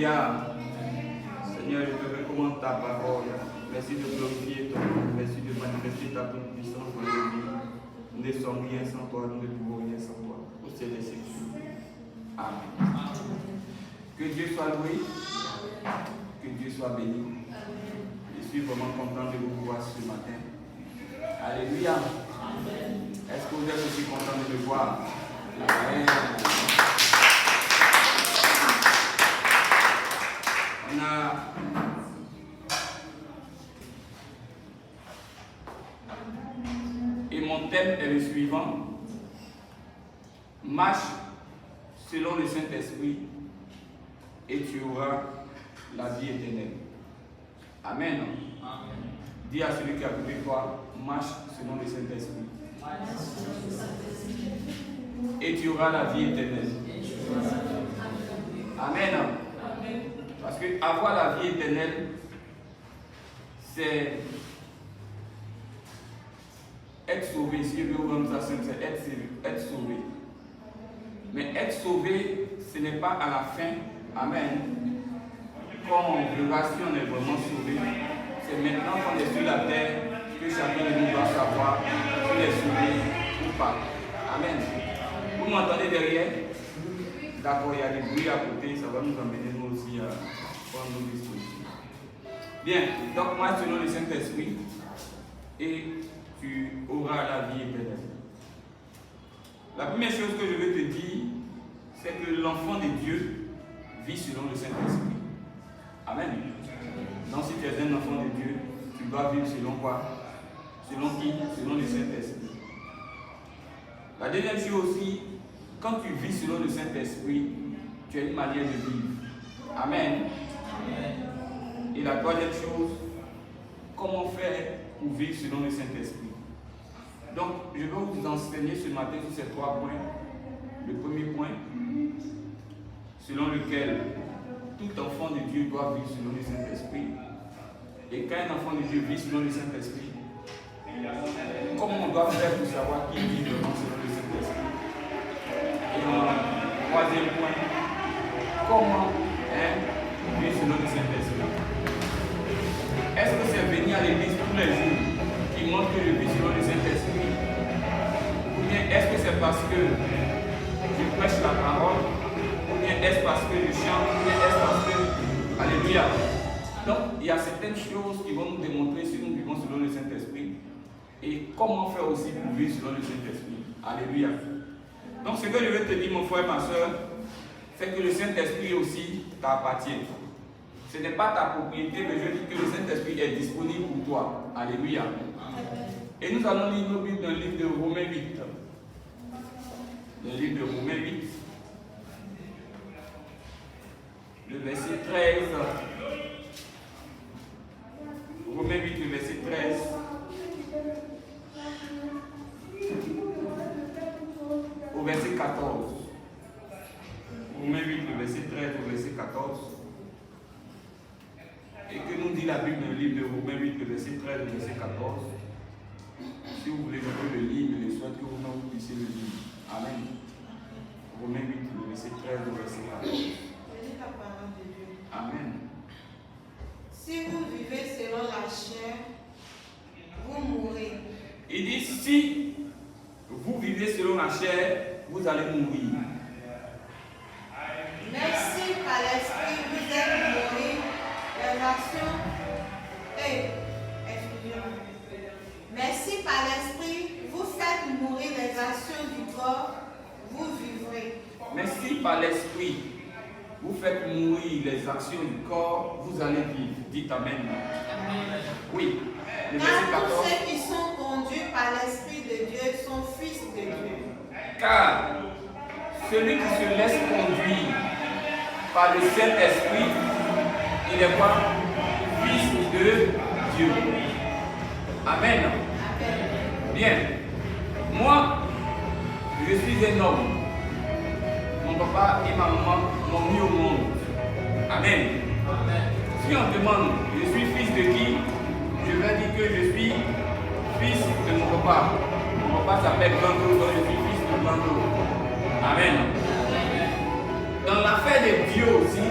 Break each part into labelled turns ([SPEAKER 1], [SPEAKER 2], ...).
[SPEAKER 1] Alléluia. Seigneur, je te recommande ta parole. Merci de glorifier ton nom. Merci de manifester ta toute-puissance dans nos vies. Nous ne sommes rien sans toi, nous ne pouvons rien sans toi. Au ciel des cieux. Amen. Que Dieu soit loué. Que Dieu soit béni. Je suis vraiment content de vous voir ce matin. Alléluia. Est-ce que vous êtes aussi content de me voir? Amen. Et mon thème est le suivant. Marche selon le Saint-Esprit et tu auras la vie éternelle. Amen. Dis à celui qui a côté de toi, marche selon le Saint-Esprit. Et tu auras la vie éternelle. Amen. Parce que avoir la vie éternelle, c'est être sauvé. Si je veux rendre ça simple, c'est être sauvé. Mais être sauvé, ce n'est pas à la fin. Amen. Quand on verra si on est vraiment sauvé, c'est maintenant qu'on est sur la terre que chacun de nous doit savoir s'il est sauvé ou pas. Amen. Vous m'entendez derrière? D'accord, il y a des bruits à côté, ça va nous emmener nous aussi à prendre nos dispositions. Bien, donc moi selon le Saint-Esprit, et tu auras la vie éternelle. La première chose que je veux te dire, c'est que l'enfant de Dieu vit selon le Saint-Esprit. Amen. Donc si tu es un enfant de Dieu, tu dois vivre selon quoi? Selon qui? Selon le Saint-Esprit. La deuxième chose aussi, quand tu vis selon le Saint-Esprit, tu as une manière de vivre. Amen. Et la troisième chose, comment faire pour vivre selon le Saint-Esprit? Donc, je vais vous enseigner ce matin sur ces 3 points. Le premier point, selon lequel tout enfant de Dieu doit vivre selon le Saint-Esprit. Et quand un enfant de Dieu vit selon le Saint-Esprit, comment on doit faire pour savoir qui vit vraiment selon le Saint-Esprit? Et le troisième point, comment vivre selon le Saint-Esprit? Est-ce que c'est venir à l'église tous les jours qui montre que je vis selon le Saint-Esprit? Ou bien est-ce que c'est parce que je prêche la parole? Ou bien est-ce parce que je chante? Ou bien est-ce parce que... Alléluia. Donc, il y a certaines choses qui vont nous démontrer si nous vivons selon le Saint-Esprit et comment faire aussi pour vivre selon le Saint-Esprit. Alléluia. Donc, ce que je veux te dire, mon frère, ma soeur, c'est que le Saint-Esprit aussi t'appartient. Ce n'est pas ta propriété, mais je dis que le Saint-Esprit est disponible pour toi. Alléluia. Et nous allons lire nos Bibles dans le livre de Romains 8. Le livre de Romains 8. Le verset 13. Romains 8, le verset 13. Au verset 14. Romains 8, le verset 13 au verset 14. Et que nous dit la Bible dans le livre de Romains 8, le verset 13 au verset 14. Si vous voulez, je peux le lire, mais je souhaite que vous puissiez le lire. Amen. Romains 8, le verset 13 au verset 14. Amen.
[SPEAKER 2] Si vous vivez selon la chair, vous mourrez.
[SPEAKER 1] Il dit, si vous vivez selon la chair, vous allez mourir.
[SPEAKER 2] Mais si par l'esprit vous êtes morts, les actions... excusez-moi. Mais si par l'esprit vous faites mourir les actions du corps, vous vivrez.
[SPEAKER 1] Mais si par l'esprit vous faites mourir les actions du corps, vous allez vivre. Dites Amen.
[SPEAKER 2] Amen.
[SPEAKER 1] Oui. Le
[SPEAKER 2] Car
[SPEAKER 1] verset 14.
[SPEAKER 2] tous ceux qui sont conduits par l'Esprit de Dieu sont fils de Dieu.
[SPEAKER 1] Car celui qui se laisse conduire par le Saint-Esprit, il est quoi? Fils de Dieu. Amen. Bien. Moi, je suis un homme. Mon papa et ma maman m'ont mis au monde. Amen. Si on demande, je suis fils de qui? Je vais dire que je suis fils de mon papa. Mon papa s'appelle Bando, donc je suis fils de Bando. Amen. Dans l'affaire de Dieu aussi,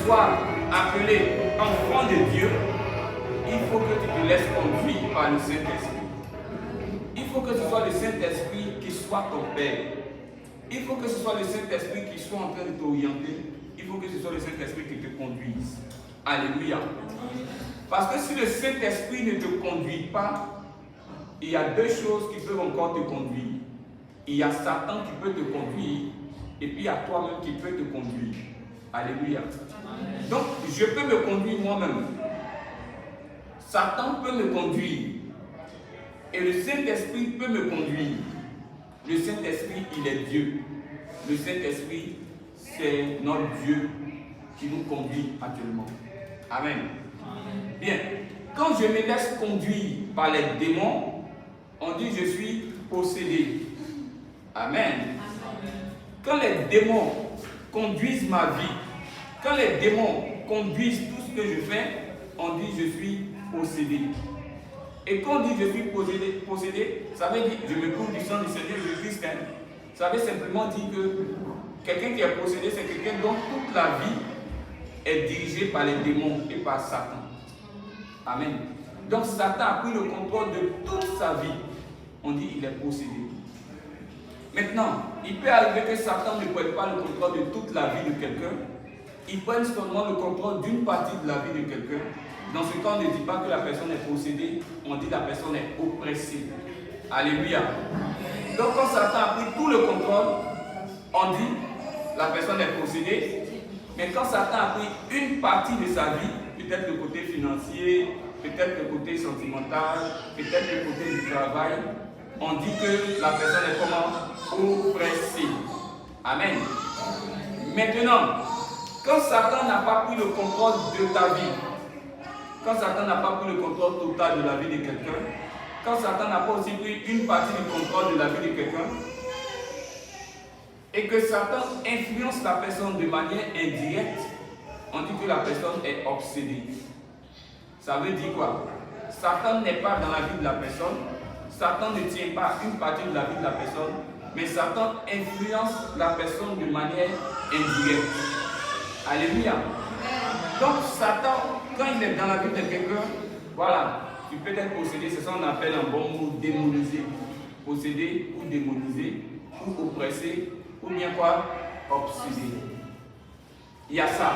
[SPEAKER 1] sois appelé enfant de Dieu, il faut que tu te laisses conduire par le Saint-Esprit. Il faut que ce soit le Saint-Esprit qui soit ton Père. Il faut que ce soit le Saint-Esprit qui soit en train de t'orienter. Il faut que ce soit le Saint-Esprit qui te conduise. Alléluia. Parce que si le Saint-Esprit ne te conduit pas, il y a deux choses qui peuvent encore te conduire. Il y a Satan qui peut te conduire et puis il y a toi-même qui peut te conduire. Alléluia. Donc, je peux me conduire moi-même. Satan peut me conduire. Et le Saint-Esprit peut me conduire. Le Saint-Esprit, il est Dieu. Le Saint-Esprit, c'est notre Dieu qui nous conduit actuellement. Amen. Bien. Quand je me laisse conduire par les démons, on dit je suis possédé. Amen. Quand les démons conduisent ma vie, quand les démons conduisent tout ce que je fais, on dit je suis possédé. Et quand on dit je suis possédé, ça veut dire je me couvre du sang du Seigneur Jésus-Christ. Ça veut simplement dire que quelqu'un qui est possédé, c'est quelqu'un dont toute la vie est dirigée par les démons et par Satan. Amen. Donc Satan a pris le contrôle de toute sa vie. On dit il est possédé. Maintenant, il peut arriver que Satan ne prenne pas le contrôle de toute la vie de quelqu'un. Il prenne seulement le contrôle d'une partie de la vie de quelqu'un. Dans ce cas, on ne dit pas que la personne est possédée, on dit que la personne est oppressée. Alléluia. Donc quand Satan a pris tout le contrôle, on dit la personne est possédée. Mais quand Satan a pris une partie de sa vie, peut-être le côté financier, peut-être le côté sentimental, peut-être le côté du travail, on dit que la personne est comment? Oppressée. Amen. Maintenant, quand Satan n'a pas pris le contrôle de ta vie, quand Satan n'a pas pris le contrôle total de la vie de quelqu'un, quand Satan n'a pas aussi pris une partie du contrôle de la vie de quelqu'un, et que Satan influence la personne de manière indirecte, on dit que la personne est obsédée. Ça veut dire quoi? Satan n'est pas dans la vie de la personne, Satan ne tient pas une partie de la vie de la personne, mais Satan influence la personne de manière indirecte. Alléluia. Donc Satan, quand il est dans la vie de quelqu'un, voilà, tu peux être possédé, c'est ça qu'on appelle un bon mot démonisé. Possédé ou démonisé, ou oppressé, ou bien quoi? Obsédé. Il y a ça.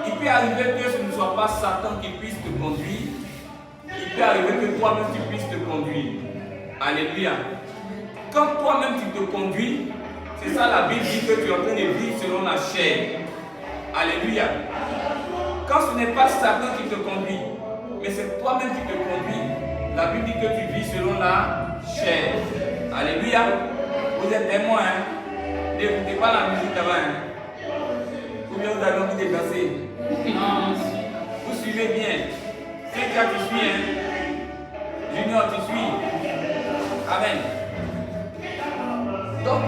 [SPEAKER 1] Il peut arriver que ce ne soit pas Satan qui puisse te conduire. Il peut arriver que toi-même tu puisses te conduire. Alléluia. Quand toi-même tu te conduis, c'est ça la Bible dit que tu es en train de vivre selon la chair. Alléluia. Quand ce n'est pas Satan qui te conduit, mais c'est toi-même qui te conduis, la Bible dit que tu vis selon la chair. Alléluia. Vous êtes témoins, hein? N'écoutez pas la musique là-bas, hein? Ou bien vous avez envie de danser? Non. Vous suivez bien. Cynthia, tu suis, hein? Junior, tu suis. Amen. Donc,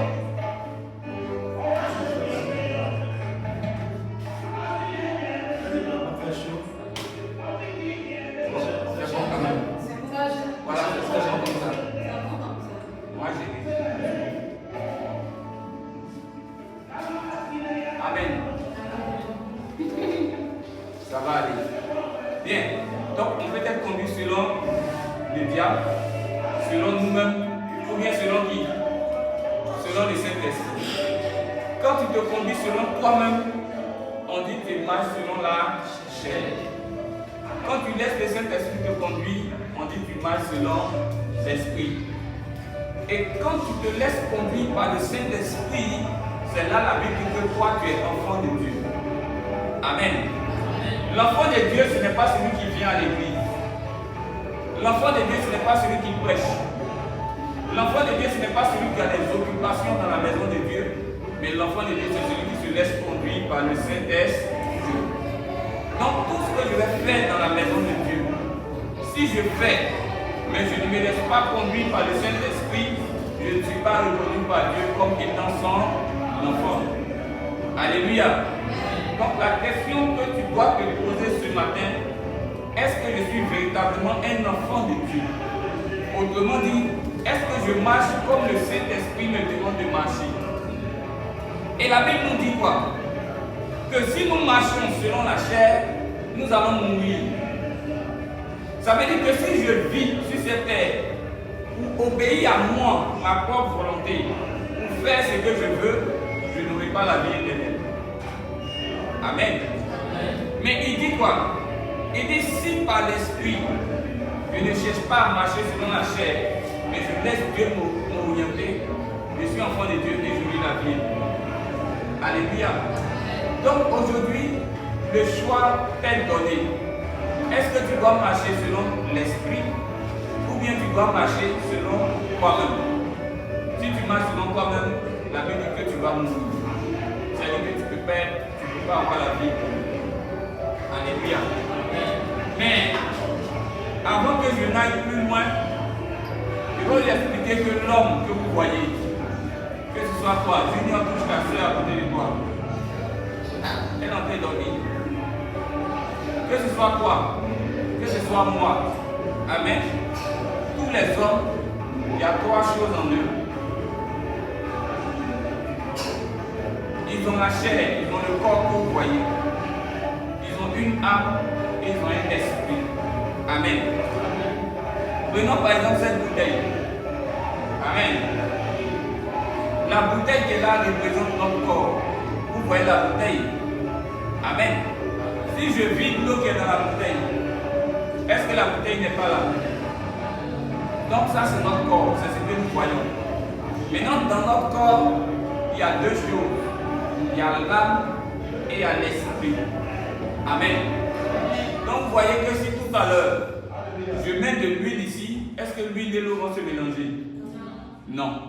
[SPEAKER 1] ça va aller. Bien. Donc, on peut être conduit selon le diable, selon nous-mêmes, ou bien selon qui? Selon le Saint-Esprit. Quand tu te conduis selon toi-même, on dit que tu marches selon la chair. Quand tu laisses le Saint-Esprit te conduire, on dit que tu marches selon l'Esprit. Et quand tu te laisses conduire par le Saint-Esprit, c'est là la Bible dit que toi tu es enfant de Dieu. Amen. L'enfant de Dieu, ce n'est pas celui qui vient à l'église. L'enfant de Dieu, ce n'est pas celui qui prêche. L'enfant de Dieu, ce n'est pas celui qui a des occupations dans la maison de Dieu. Mais l'enfant de Dieu, c'est celui qui se laisse conduire par le Saint-Esprit. Donc tout ce que je vais faire dans la maison de Dieu, si je fais, mais je ne me laisse pas conduire par le Saint-Esprit, je ne suis pas reconnu par Dieu comme étant son enfant. Alléluia. Donc la question que tu dois te poser ce matin, est-ce que je suis véritablement un enfant de Dieu? Autrement dit, est-ce que je marche comme le Saint-Esprit me demande de marcher? Et la Bible nous dit quoi? que si nous marchons selon la chair, nous allons mourir. Ça veut dire que si je vis sur cette terre, pour obéir à moi, ma propre volonté, pour faire ce que je veux, je n'aurai pas la vie éternelle. Amen. Mais il dit quoi? Il dit si par l'esprit, je ne cherche pas à marcher selon la chair, mais je laisse Dieu m'orienter, je suis enfant de Dieu et je vis la vie. Alléluia. Donc aujourd'hui, le choix t'est donné. Est-ce que tu dois marcher selon l'esprit ou bien tu dois marcher selon toi-même? Si tu marches selon toi-même, la Bible dit que tu vas mourir. C'est-à-dire que tu ne peux pas avoir la vie. Alléluia. Mais avant que je n'aille plus loin, je vais vous expliquer que l'homme que vous voyez, que ce soit toi, Junior touche ta soeur à côté de toi, elle est en train de dormir. Que ce soit toi, que ce soit moi, amen. Tous les hommes, il y a trois choses en eux. Ils ont la chair, ils ont le corps que vous voyez. Ils ont une âme et ils ont un esprit. Amen. Prenons par exemple cette bouteille. Amen. La bouteille qui est là représente notre corps. Vous voyez la bouteille. Amen. Si je vide l'eau qui est dans la bouteille, est-ce que la bouteille n'est pas là? Donc ça c'est notre corps, c'est ce que nous voyons. Maintenant dans notre corps, il y a deux choses. Il y a l'âme et il y a l'esprit. Amen. Donc vous voyez que si tout à l'heure, je mets de l'huile ici, est-ce que l'huile et l'eau vont se mélanger? Non.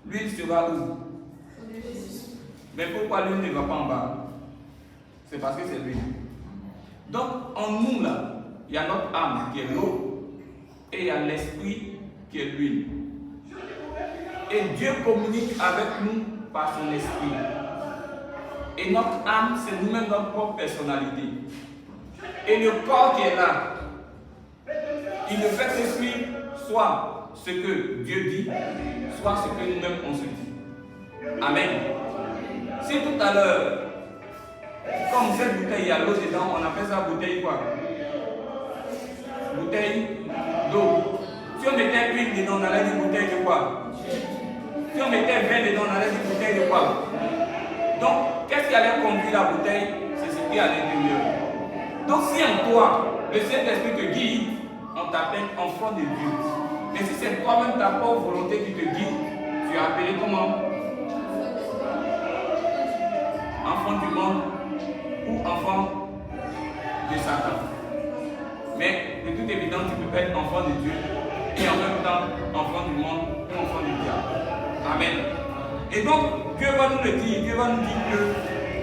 [SPEAKER 1] L'huile sera où? Mais pourquoi l'huile ne va pas en bas? C'est parce que c'est l'huile. Donc en nous là, il y a notre âme qui est l'eau et il y a l'esprit qui est l'huile. Et Dieu communique avec nous par son esprit. Et notre âme, c'est nous-mêmes notre propre personnalité. Et le corps qui est là, il ne fait que suivre soit ce que Dieu dit, soit ce que nous-mêmes on se dit. Amen. Si tout à l'heure, comme cette bouteille, il y a l'eau dedans, on appelle ça bouteille quoi? Bouteille d'eau. Si on mettait huile dedans, on allait dire bouteille de quoi? Si on mettait vin dedans, on allait dire bouteille de quoi? Donc, qu'est-ce qui allait conduire la bouteille? C'est ce qui est à l'intérieur. Donc, si en toi, le Saint-Esprit te guide, on t'appelle enfant de Dieu. Mais si c'est toi-même ta propre volonté qui te guide, tu es appelé comment? Enfant du monde ou enfant de Satan. Mais de toute évidence, tu peux être enfant de Dieu et en même temps enfant du monde ou enfant du diable. Amen. Et donc, Dieu va nous le dire, Dieu va nous dire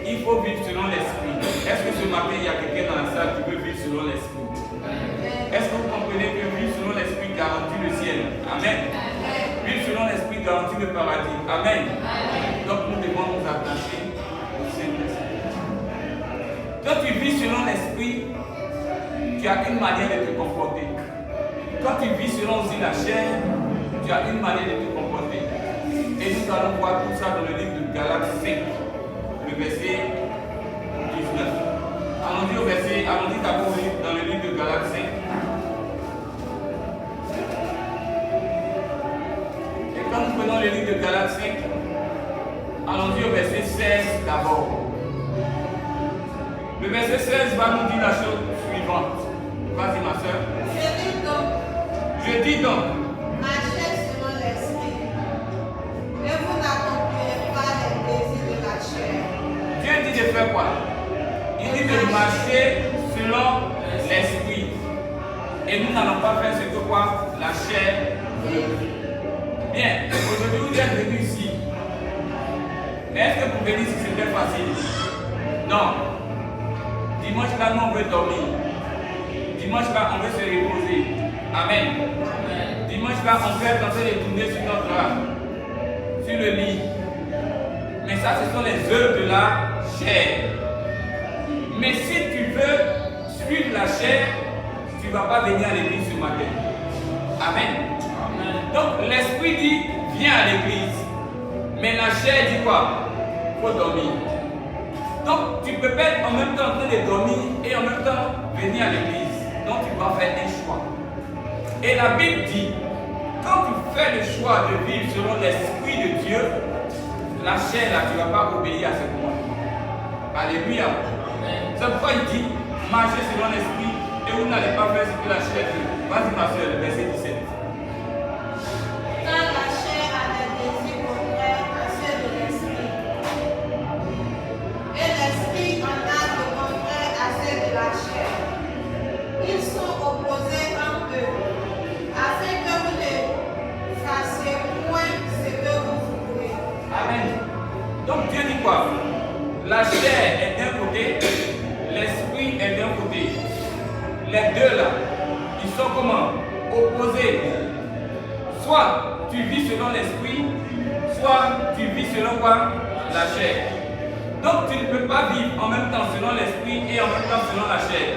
[SPEAKER 1] qu'il faut vivre selon l'esprit. Est-ce que ce matin, il y a quelqu'un dans la salle qui veut vivre selon l'esprit? Est-ce que vous comprenez que vivre selon l'esprit garantit le ciel? Amen. Vivre selon l'esprit garantit le paradis. Amen. Donc, nous devons nous attacher au Saint-Esprit. Quand tu vis selon l'esprit, tu as une manière de te comporter. Quand tu vis selon aussi la chair, tu as une manière de te comporter. Et nous allons voir tout ça dans le livre de Galates 5, le verset 19. Allons-y au verset, allons-y d'abord dans le livre de Galates 5. Et quand nous prenons le livre de Galates 5, allons-y au verset 16 d'abord. Le verset 16 va nous dire la chose suivante. Vas-y ma soeur. Je dis donc,
[SPEAKER 2] marchez selon l'esprit, et vous n'accomplirez pas les désirs de la chair.
[SPEAKER 1] Dieu dit de faire quoi? Il dit de marcher selon l'esprit. Et nous n'allons pas faire ce que quoi? La chair veut. Bien, aujourd'hui vous êtes venus ici. Mais est-ce que pour venir ici c'était facile? Non. Dimanche là, nous on veut dormir. Dimanche là, on veut se reposer. Amen. Dimanche là, on peut être en train de tourner sur notre âme, sur le lit. Mais ça, ce sont les œuvres de la chair. Mais si tu veux suivre la chair, tu ne vas pas venir à l'église ce matin. Amen. Donc l'esprit dit, viens à l'église. Mais la chair dit quoi? Il faut dormir. Donc, tu ne peux pas être en même temps en train de dormir et en même temps venir à l'église. Donc, tu dois faire un choix. Et la Bible dit, quand tu fais le choix de vivre selon l'Esprit de Dieu, la chair là, tu ne vas pas obéir à ce commandement. Alléluia. C'est pourquoi il dit, marchez selon l'Esprit et vous n'allez pas faire ce que la chair dit. Vas-y ma soeur, le verset 17.
[SPEAKER 2] Car la chair a des désirs contraires à ceux de l'esprit. Et l'esprit en a de contraires à ceux de la chair. Ils sont opposés entre eux, afin que vous ne fassiez point ce que vous voulez.
[SPEAKER 1] Amen. Donc Dieu dit quoi? La chair est d'un côté, l'esprit est d'un côté. Les deux là, ils sont comment? Opposés. Soit tu vis selon l'esprit, soit tu vis selon quoi? La chair. Donc tu ne peux pas vivre en même temps selon l'esprit et en même temps selon la chair.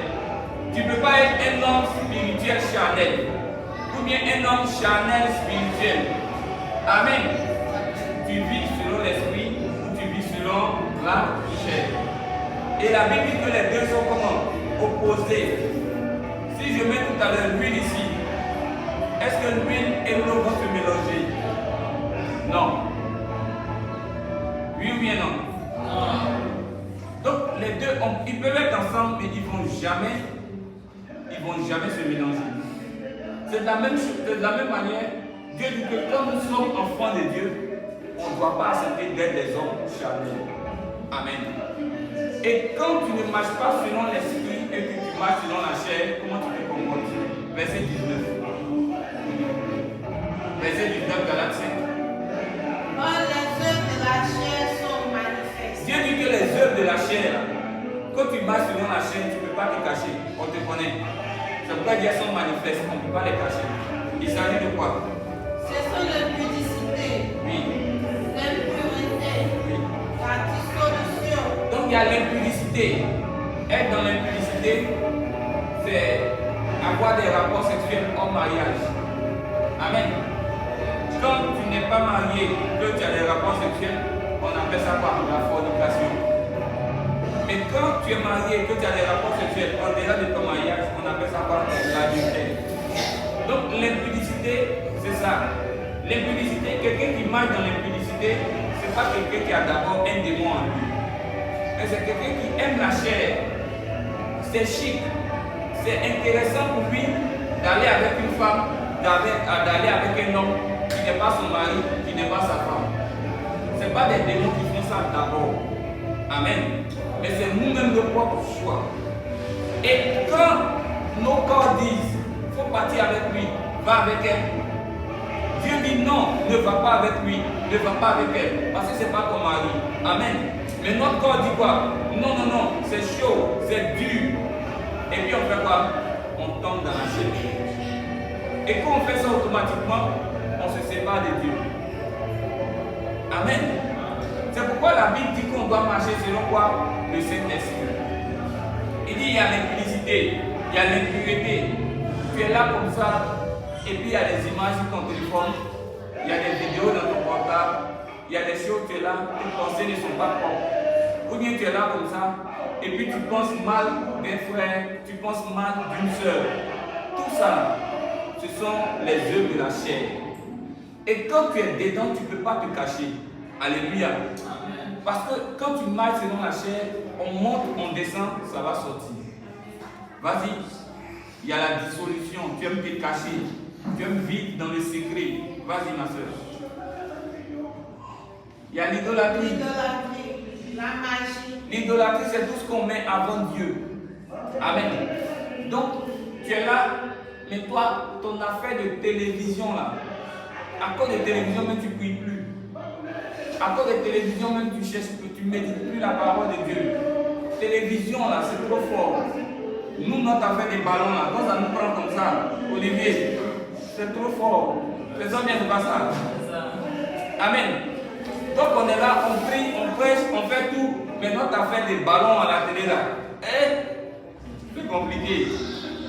[SPEAKER 1] Tu ne peux pas être un homme spirituel charnel ou bien un homme charnel spirituel. Amen. Tu vis selon l'esprit ou tu vis selon la chair. Et la Bible dit que les deux sont comment? Opposés. Si je mets tout à l'heure l'huile ici, est-ce que l'huile et l'eau vont se mélanger? Non. Oui ou bien non? Non. Donc les deux, ils peuvent être ensemble, mais ils ne vont jamais se mélanger. C'est de la même manière, Dieu dit que quand nous sommes enfants de Dieu, on ne doit pas accepter d'être des hommes charnels. Amen. Et quand tu ne marches pas selon l'esprit et que tu marches selon la chair, comment tu te comportes? Verset 19. Verset 19, Galates 5.
[SPEAKER 2] Or, les œuvres de la chair sont manifestes.
[SPEAKER 1] Dieu dit que les œuvres de la chair, quand tu marches selon la chair, tu ne peux pas te cacher. On te connaît. C'est pourquoi elles sont manifestes, on ne peut pas les cacher. Il s'agit de quoi?
[SPEAKER 2] Ce sont l'impudicité,
[SPEAKER 1] Oui.
[SPEAKER 2] l'impureté,
[SPEAKER 1] Oui.
[SPEAKER 2] la dissolution.
[SPEAKER 1] Donc il y a l'impudicité. Être dans l'impudicité, c'est avoir des rapports sexuels hors mariage. Amen. Quand tu n'es pas marié, que tu as des rapports sexuels, on appelle ça quoi? La fornication. Mais quand tu es marié, que tu as des rapports sexuels en dehors de ton mariage, on appelle ça quoi? L'adultère. Donc l'impudicité, c'est ça. L'impudicité, quelqu'un qui marche dans l'impudicité, ce n'est pas quelqu'un qui a d'abord un démon en lui. Mais c'est quelqu'un qui aime la chair. C'est chic. C'est intéressant pour lui d'aller avec une femme, d'aller avec un homme qui n'est pas son mari, qui n'est pas sa femme. Ce n'est pas des démons qui font ça d'abord. Amen. Mais c'est nous-mêmes nos propres choix. Et quand nos corps disent, il faut partir avec lui, va avec elle. Dieu dit non, ne va pas avec lui, ne va pas avec elle, parce que ce n'est pas ton mari. Amen. Mais notre corps dit quoi? Non, non, non, c'est chaud, c'est dur. Et puis on fait quoi? On tombe dans la chair. Et quand on fait ça automatiquement, on se sépare de Dieu. Amen. C'est pourquoi la Bible dit qu'on doit marcher selon quoi? Le Saint-Esprit. Il dit il y a l'impudicité, il y a l'impureté. Tu es là comme ça, et puis il y a des images sur ton téléphone, il y a des vidéos dans ton portable, il y a des choses, tu es là, tes pensées ne sont pas propres. Ou bien tu es là comme ça, et puis tu penses mal d'un frère, tu penses mal d'une soeur. Tout ça, ce sont les œuvres de la chair. Et quand tu es dedans, tu ne peux pas te cacher. Alléluia. Parce que quand tu marches selon la chair, on monte, on descend, ça va sortir. Vas-y. Il y a la dissolution. Tu aimes te cacher. Tu aimes vivre dans le secret. Vas-y, ma soeur. Il y a l'idolâtrie.
[SPEAKER 2] L'idolâtrie, la magie.
[SPEAKER 1] L'idolâtrie, c'est tout ce qu'on met avant Dieu. Amen. Donc, tu es là, mais toi, ton affaire de télévision là, à cause de télévision, même tu ne pries plus. À cause de télévision, même tu cherches, tu ne médites plus la parole de Dieu. Télévision là, c'est trop fort. Nous, notre affaire des ballons là, quand ça nous prend comme ça, Olivier, c'est trop fort. Les hommes viennent de pas ça. Amen. Donc on est là, on prie, on prêche, on fait tout, mais notre affaire des ballons à la télé là, c'est compliqué.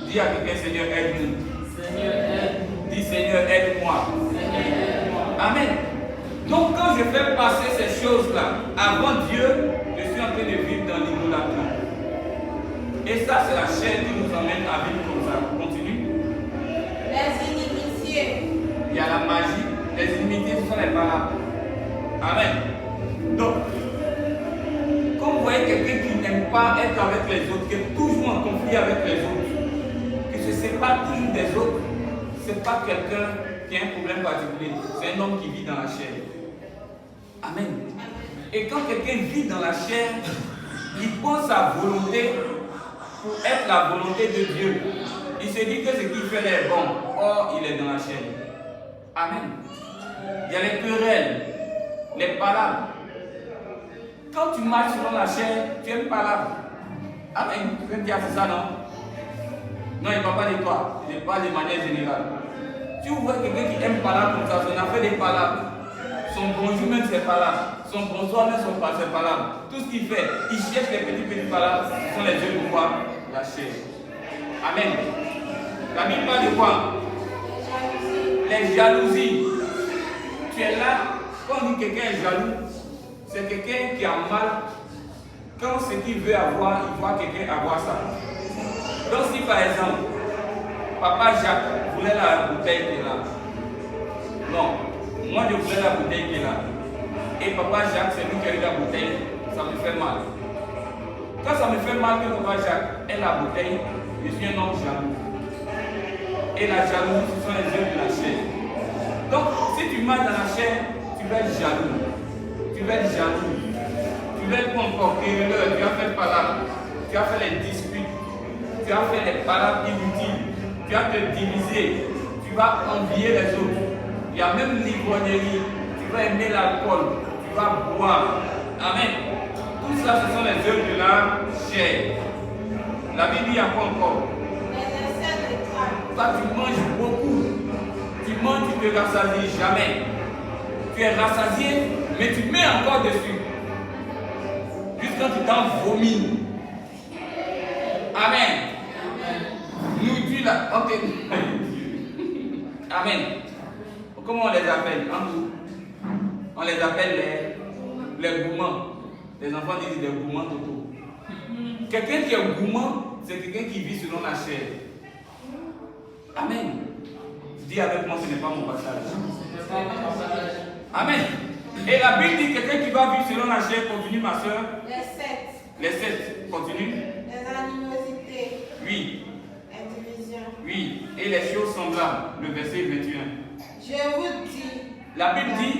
[SPEAKER 1] Dis à quelqu'un, Seigneur, aide-nous.
[SPEAKER 3] Seigneur, aide-nous.
[SPEAKER 1] Dis, Seigneur, aide-moi.
[SPEAKER 3] Seigneur, aide-moi.
[SPEAKER 1] Amen. Donc quand je fais passer ces choses-là avant Dieu, je suis en train de vivre dans Et ça, c'est la chair qui nous emmène à vivre comme ça. Continue.
[SPEAKER 2] Les inimitiés.
[SPEAKER 1] Il y a la magie, les inimitiés, ce sont les palabres. Amen. Donc, quand vous voyez quelqu'un qui n'aime pas être avec les autres, qui est toujours en conflit avec les autres, qui se sépare toujours des autres, ce n'est pas quelqu'un qui a un problème particulier. C'est un homme qui vit dans la chair. Amen. Et quand quelqu'un vit dans la chair, il prend sa volonté pour être la volonté de Dieu. Il se dit que ce qu'il fait est bon. Or, il est dans la chair. Amen. Il y a les querelles, les palabres. Quand tu marches selon la chair, tu aimes palabres. Amen. Tu peux me dire c'est ça, non? Non, il ne parle pas de toi. Je parle de manière générale. Tu vois quelqu'un qui aime palabres comme ça, son affaire des palabres. Son bonjour même c'est palabres. Son bonsoir même c'est palabres. Tout ce qu'il fait, il cherche les petites palabres. Ce sont les yeux de quoi? La chair. Amen. La Bible parle de quoi? Les jalousies. Tu es là, quand on dit quelqu'un est jaloux, c'est quelqu'un qui a mal. Quand ce qu'il veut avoir, il voit quelqu'un avoir ça. Donc si par exemple, Papa Jacques voulait la bouteille qui est là. Non, moi je voulais la bouteille qui est là. Et Papa Jacques, c'est lui qui a eu la bouteille, ça me fait mal. Quand ça me fait mal que Papa Jacques ait la bouteille, je suis un homme jaloux. Et la jalousie, ce sont les yeux de la chair. Donc, si tu marches dans la chair, tu vas être jaloux. Tu vas être jaloux. Tu vas être encore querelleur. Tu as fait palabres. Tu as fait les disputes. Tu as fait les palabres inutiles. Tu vas te diviser. Tu vas envier les autres. Il y a même l'ivrognerie. Tu vas aimer l'alcool. Tu vas boire. Amen. Tout ça, ce sont les œuvres de la chair. La Bible dit encore. Toi, tu manges beaucoup. Tu manges, tu ne te rassasies jamais. Tu es rassasié, mais tu mets encore dessus. Jusqu'à quand tu t'en vomis. Amen. Nourriture là. Ok. Amen. Comment on les appelle en nous? On les appelle les gourmands. Les enfants disent les gourmands totaux. Quelqu'un qui est gourmand, c'est quelqu'un qui vit selon la chair. Amen. Dis avec moi, ce n'est pas mon passage. Amen. Et la Bible dit quelqu'un qui va vivre selon la chair, continue ma soeur. Les 7, continue.
[SPEAKER 2] Les animosités.
[SPEAKER 1] Oui.
[SPEAKER 2] Les divisions.
[SPEAKER 1] Oui. Et les choses semblables, le verset 21.
[SPEAKER 2] Je vous dis.
[SPEAKER 1] La Bible dit,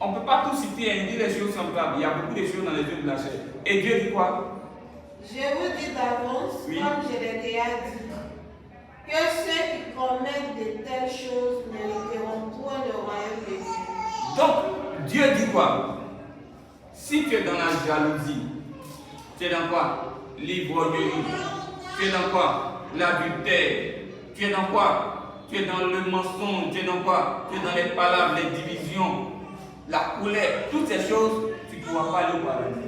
[SPEAKER 1] on ne peut pas tout citer, il dit les choses semblables. Il y a beaucoup de choses dans les yeux de la chair. Et Dieu dit quoi?
[SPEAKER 2] Je vous dis d'avance,
[SPEAKER 1] oui,
[SPEAKER 2] comme je l'ai déjà dit, que ceux qui commettent de telles choses n'hériteront point le royaume de Dieu.
[SPEAKER 1] Donc, Dieu dit quoi? Si tu es dans la jalousie, tu es dans quoi? L'ivrognerie. Tu es dans quoi? L'adultère. Tu es dans quoi? Tu es dans le mensonge. Tu es dans quoi? Tu es dans les palabres, les divisions, la colère. Toutes ces choses, tu ne pourras pas aller au paradis.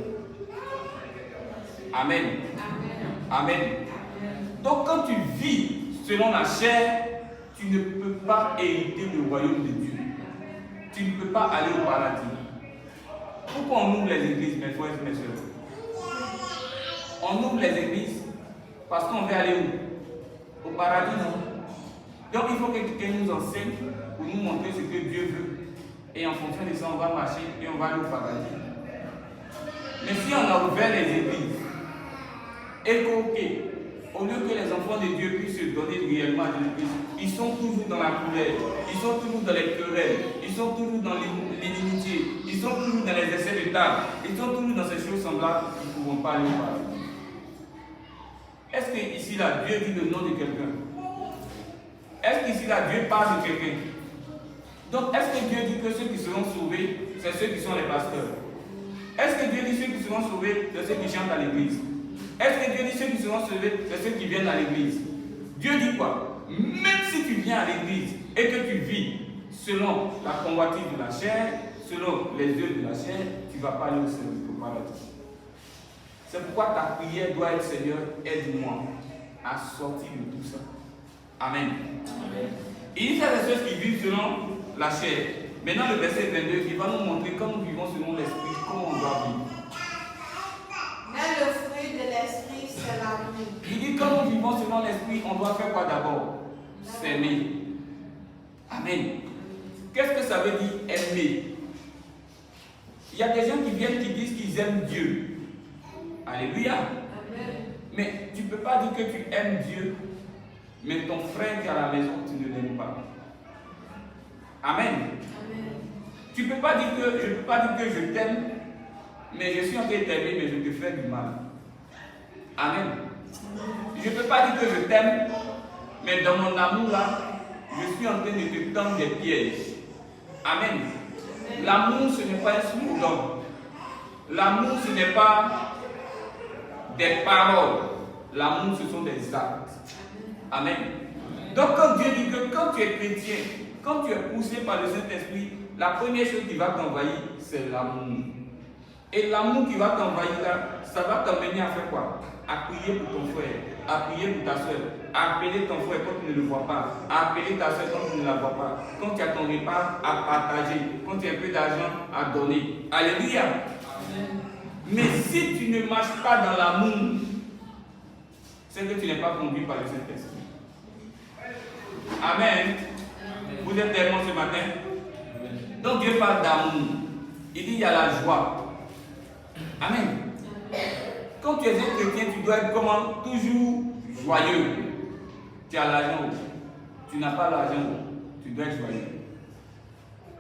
[SPEAKER 1] Amen. Amen. Donc quand tu vis selon la chair, tu ne peux pas hériter le royaume de Dieu. Tu ne peux pas aller au paradis. Pourquoi on ouvre les églises, mes frères et mes soeurs? On ouvre les églises parce qu'on veut aller où? Au paradis, non? Donc il faut que quelqu'un nous enseigne pour nous montrer ce que Dieu veut. Et en fonction de ça, on va marcher et on va aller au paradis. Mais si on a ouvert les églises, et qu'au lieu que les enfants de Dieu puissent se donner réellement à l'église, ils sont toujours dans la colère, ils sont toujours dans les querelles, ils sont toujours dans l'inimitié, ils sont toujours dans les essais de table, ils sont toujours dans ces choses semblables, ils ne pourront pas aller au paradis. Est-ce que ici là, Dieu dit le nom de quelqu'un? Est-ce qu'ici là, Dieu parle de quelqu'un? Donc, est-ce que Dieu dit que ceux qui seront sauvés, c'est ceux qui sont les pasteurs? Est-ce que Dieu dit ceux qui seront sauvés, c'est ceux qui chantent à l'église? Est-ce que Dieu dit ceux qui seront sauvés, c'est ceux qui viennent à l'église? Dieu dit quoi? Même si tu viens à l'église et que tu vis selon la convoitise de la chair, selon les yeux de la chair, tu ne vas pas aller au paradis. C'est pourquoi ta prière doit être: Seigneur, aide-moi à sortir de tout ça. Amen. Amen. Il y a des choses qui vivent selon la chair. Maintenant, le verset 22, il va nous montrer comment nous vivons selon l'esprit, comment on doit vivre.
[SPEAKER 2] Mais le fruit de l'esprit, c'est l'amour,
[SPEAKER 1] ton esprit, on doit faire quoi d'abord? S'aimer. Amen. Qu'est-ce que ça veut dire aimer? Il y a des gens qui viennent qui disent qu'ils aiment Dieu. Alléluia.
[SPEAKER 2] Amen.
[SPEAKER 1] Mais tu ne peux pas dire que tu aimes Dieu, mais ton frère qui est à la maison, tu ne l'aimes pas. Amen.
[SPEAKER 2] Amen.
[SPEAKER 1] Tu ne peux pas dire que je ne peux pas dire que je t'aime, mais je suis en train de t'aimer, mais je te fais du mal. Amen. Je ne peux pas dire que je t'aime, mais dans mon amour là, je suis en train de te tendre des pièges. Amen. L'amour, ce n'est pas un slogan. L'amour, ce n'est pas des paroles. L'amour, ce sont des actes. Amen. Donc, quand Dieu dit que quand tu es chrétien, quand tu es poussé par le Saint-Esprit, la première chose qui va t'envahir, c'est l'amour. Et l'amour qui va t'envahir là, ça va t'amener à faire quoi? À prier pour ton frère, à prier pour ta soeur, à appeler ton frère quand tu ne le vois pas, à appeler ta soeur quand tu ne la vois pas, quand tu as ton repas à partager, quand tu as un peu d'argent à donner. Alléluia. Amen. Mais si tu ne marches pas dans l'amour, c'est que tu n'es pas conduit par le Saint-Esprit. Amen. Vous êtes tellement ce matin. Donc Dieu parle d'amour. Il dit il y a la joie. Amen. Quand tu es un chrétien, tu dois être comment? Toujours joyeux. Tu as l'argent, tu n'as pas l'argent, tu dois être joyeux.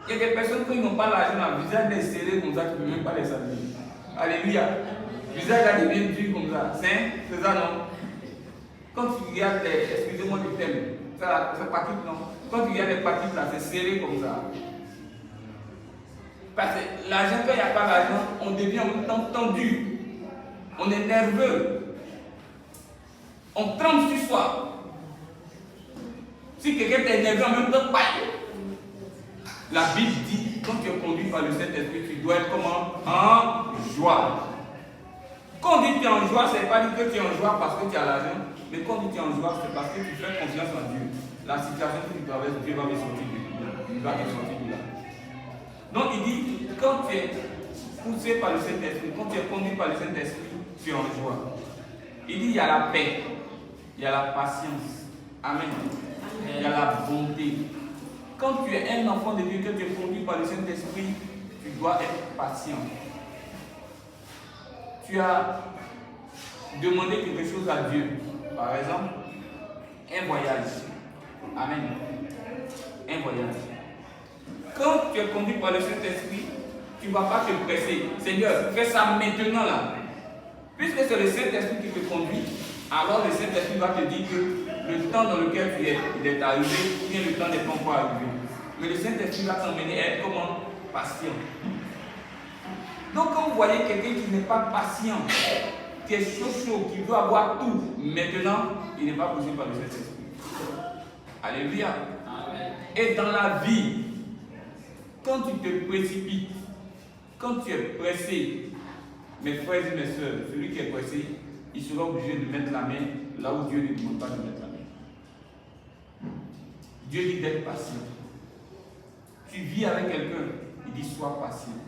[SPEAKER 1] Il y a des personnes qui n'ont pas l'argent, le visage est serré comme ça, tu ne peux même pas les saluer. Alléluia. Le visage a devenu dur comme ça. C'est ça, non? Quand tu regardes, excusez-moi du thème, ça patite, non? Quand tu regardes les patites là, c'est serré comme ça. Parce que l'argent, quand il n'y a pas l'argent, on devient en même temps tendu. On est nerveux. On tremble sur soi. Si quelqu'un est énervé en même temps, la Bible dit, quand tu es conduit par le Saint-Esprit, tu dois être comment? En joie. Quand on dit que tu es en joie, ce n'est pas dire que tu es en joie parce que tu as l'argent, mais quand on dit que tu es en joie, c'est parce que tu fais confiance en Dieu. La situation que tu traverses, Dieu va me sortir de là. Il va te sortir de là. Donc il dit, quand tu es poussé par le Saint-Esprit, quand tu es conduit par le Saint-Esprit, tu es en joie. Il dit, il y a la paix, il y a la patience. Amen. Il y a la bonté. Quand tu es un enfant de Dieu, que tu es conduit par le Saint-Esprit, tu dois être patient. Tu as demandé quelque chose à Dieu. Par exemple, un voyage. Amen. Un voyage. Quand tu es conduit par le Saint-Esprit, tu ne vas pas te presser. Seigneur, fais ça maintenant là. Puisque c'est le Saint-Esprit qui te conduit, alors le Saint-Esprit va te dire que le temps dans lequel tu es, il est arrivé, ou bien le temps n'est pas encore arrivé. Mais le Saint-Esprit va t'emmener à être comment? Patient. Donc quand vous voyez quelqu'un qui n'est pas patient, qui est chaud, qui veut avoir tout maintenant, il n'est pas poussé par le Saint-Esprit. Alléluia. Amen. Et dans la vie, quand tu te précipites, quand tu es pressé, mes frères et mes soeurs, celui qui est pressé, il sera obligé de mettre la main là où Dieu ne demande pas de mettre la main. Dieu dit d'être patient. Tu vis avec quelqu'un, il dit sois patient.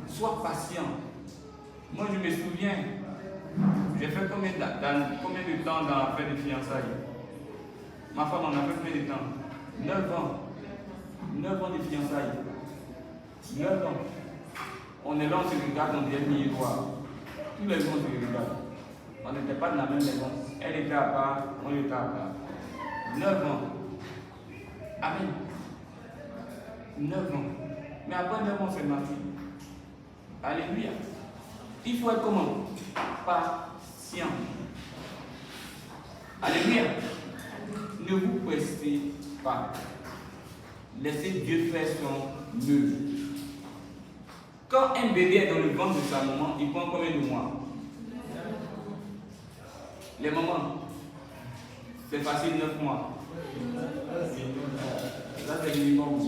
[SPEAKER 1] Sois patient. Moi je me souviens, j'ai fait combien de temps dans l'affaire de fiançailles? Ma femme en a fait combien de temps? 9 ans. 9 ans de fiançailles. 9 ans. On est là, on se regarde, on dit miroir. Tous les jours, on se regarde. On n'était pas dans la même maison. Elle était à part, on était à part. 9 ans. Amen. 9 ans. Mais après 9 ans, c'est marié. Alléluia. Il faut être comment? Patient. Alléluia. Ne vous pressez pas. Laissez Dieu faire son œuvre. Quand un bébé est dans le ventre de sa maman, il prend combien de mois? Les mamans, c'est facile, 9 mois. Ça, c'est le minimum.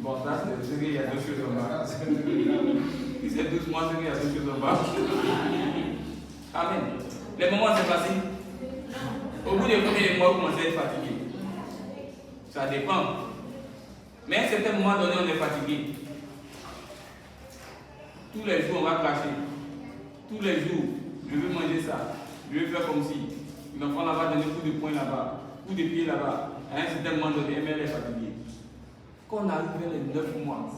[SPEAKER 1] Bon, ça, c'est qu'il y a 2 choses en bas. Si c'est 12 mois, c'est qu'il y a 2 choses en bas. Amen. Les mamans, c'est facile. Au bout de combien de mois, vous commencez à être fatigué? Ça dépend. Mais à un certain moment donné, on est fatigué. Tous les jours, on va cracher. Tous les jours, je veux manger ça. Je veux faire comme si. L'enfant là-bas donner coup de poing là-bas, coup de pied là-bas. À un certain moment donné, elle est fatiguée. Quand on arrive vers les 9 mois,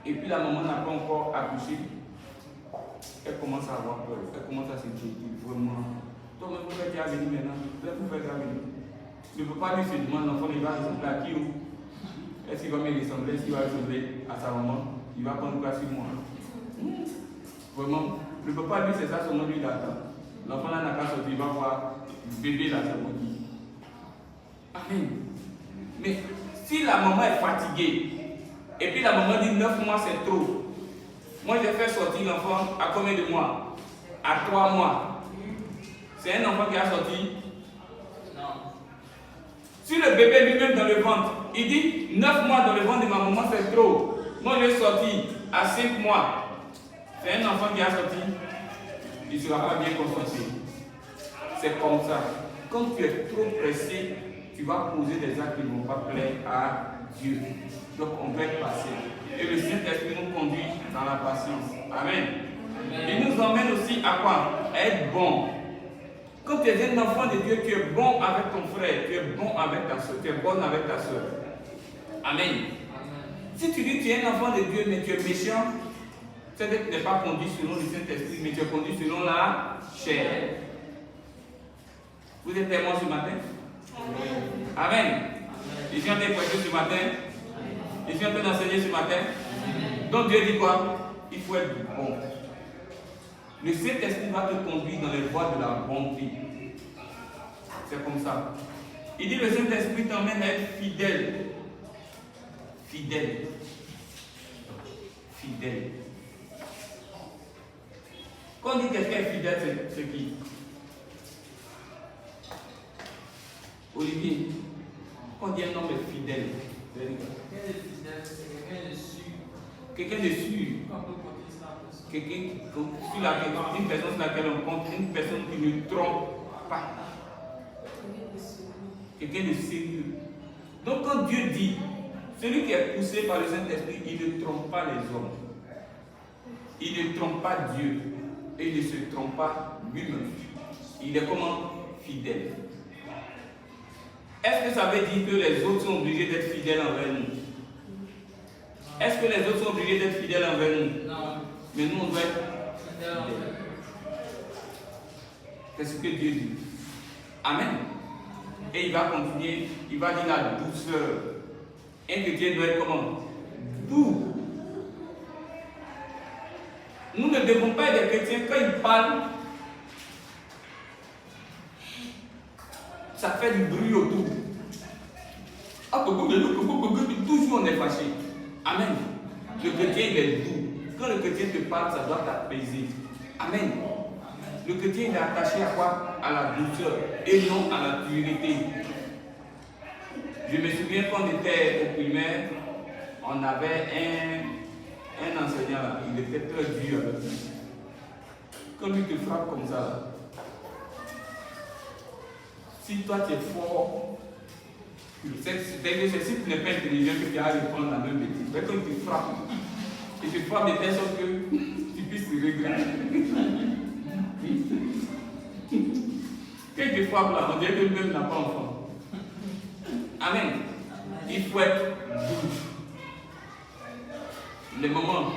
[SPEAKER 1] et puis la maman n'a pas encore accouché, elle commence à avoir peur, elle commence à se dire vraiment. Toi-même, vous faites à venir maintenant, vous faites à venir. Le papa lui se demande, l'enfant il va ressembler à qui? Est-ce qu'il va me ressembler? Est-ce qu'il va ressembler à sa maman? Il va prendre quoi sur moi? Vraiment, le papa lui c'est ça, son nom lui l'attend. L'enfant là n'a qu'à sortir, il va voir le bébé là, c'est maudit. Amen. Mais si la maman est fatiguée, et puis la maman dit 9 mois c'est trop, moi j'ai fait sortir l'enfant à combien de mois? À 3 mois. C'est un enfant qui a sorti? Non. Si le bébé lui-même dans le ventre, il dit 9 mois dans le ventre de ma maman c'est trop, moi je l'ai sorti à 5 mois, c'est un enfant qui a sorti, il ne sera pas bien concentré. C'est comme ça. Quand tu es trop pressé, tu vas poser des actes qui ne vont pas plaire à Dieu. Donc on va être patient. Et le Saint-Esprit nous conduit dans la patience. Amen. Il nous emmène aussi à quoi? À être bon. Quand tu es un enfant de Dieu, tu es bon avec ton frère, tu es bon avec ta soeur, tu es bonne avec ta soeur. Amen. Si tu dis que tu es un enfant de Dieu, mais tu es méchant, c'est-à-dire que tu n'es pas conduit selon le Saint-Esprit, mais tu es conduit selon la chair. Vous êtes témoin ce matin? Amen. Amen. Les gens ont prêché ce matin. Les gens ont enseigné ce matin. Donc Dieu dit quoi? Il faut être bon. Le Saint-Esprit va te conduire dans les voies de la bonté. C'est comme ça. Il dit le Saint-Esprit t'emmène à être fidèle. Fidèle. Fidèle. Quand on dit quelqu'un est fidèle, c'est qui? Olivier, quand on dit un homme est fidèle, c'est quelqu'un de sûr. Quelqu'un de sûr. Une personne sur laquelle on compte, une personne qui ne trompe pas. Quelqu'un de sérieux. Donc quand Dieu dit, celui qui est poussé par le Saint-Esprit, il ne trompe pas les hommes. Il ne trompe pas Dieu. Et il ne se trompe pas lui-même. Il est comment? Fidèle. Est-ce que ça veut dire que les autres sont obligés d'être fidèles envers nous? Est-ce que les autres sont obligés d'être fidèles envers nous? Non. Mais nous, on doit être fidèles. C'est ce que Dieu dit. Amen. Et il va continuer, il va dire la douceur. Un chrétien doit être comment? Doux. Nous ne devons pas être des chrétiens, quand ils parlent, ça fait du bruit autour. Toujours on est fâché. Amen. Le chrétien il est doux. Quand le chrétien te parle, ça doit t'apaiser. Amen. Le chrétien il est attaché à quoi? À la douceur et non à la dureté. Je me souviens quand on était au primaire, on avait un enseignant là, il était très dur avec nous. Quand lui te frappe comme ça, là, si toi tu es fort, c'est si tu n'es pas intelligent que tu as à répondre la même bêtise. Mais quand il te frappe, il te frappe de telle sorte que tu puisses te regretter. Quand il te frappe là, on dirait que lui-même n'a pas enfant. Amen. Il faut être doux. Les moments,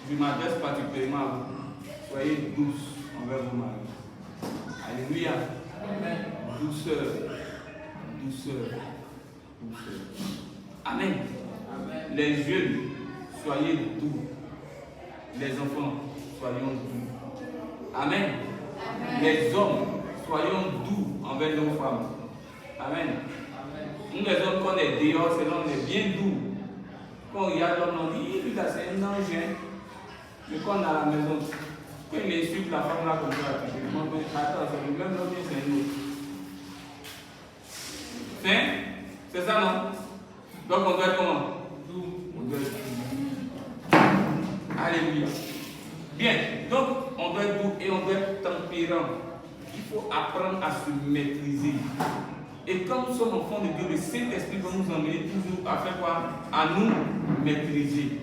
[SPEAKER 1] je m'adresse particulièrement à vous. Soyez douces envers vos maris. Alléluia. Amen. Douceur. Douceur. Douceur. Amen. Amen. Les jeunes, soyez doux. Les enfants, soyons doux. Amen. Amen. Les hommes, soyons doux envers nos femmes. Amen. Amen. Nous les hommes, quand on est dehors, c'est là on est bien doux. Quand on regarde l'homme, on dit, lui là c'est un ange. Mais quand on est à la maison, quand il insulte la femme là comme ça, tu te demandes, attends, c'est le même homme, c'est un autre. C'est ça, non? Donc on doit être comment? On doit être doux. Alléluia. Bien, donc on doit être doux et on doit être tempérant. Il faut apprendre à se maîtriser. Et quand nous sommes enfants de Dieu, le Saint-Esprit va nous emmener toujours à faire quoi? À nous maîtriser.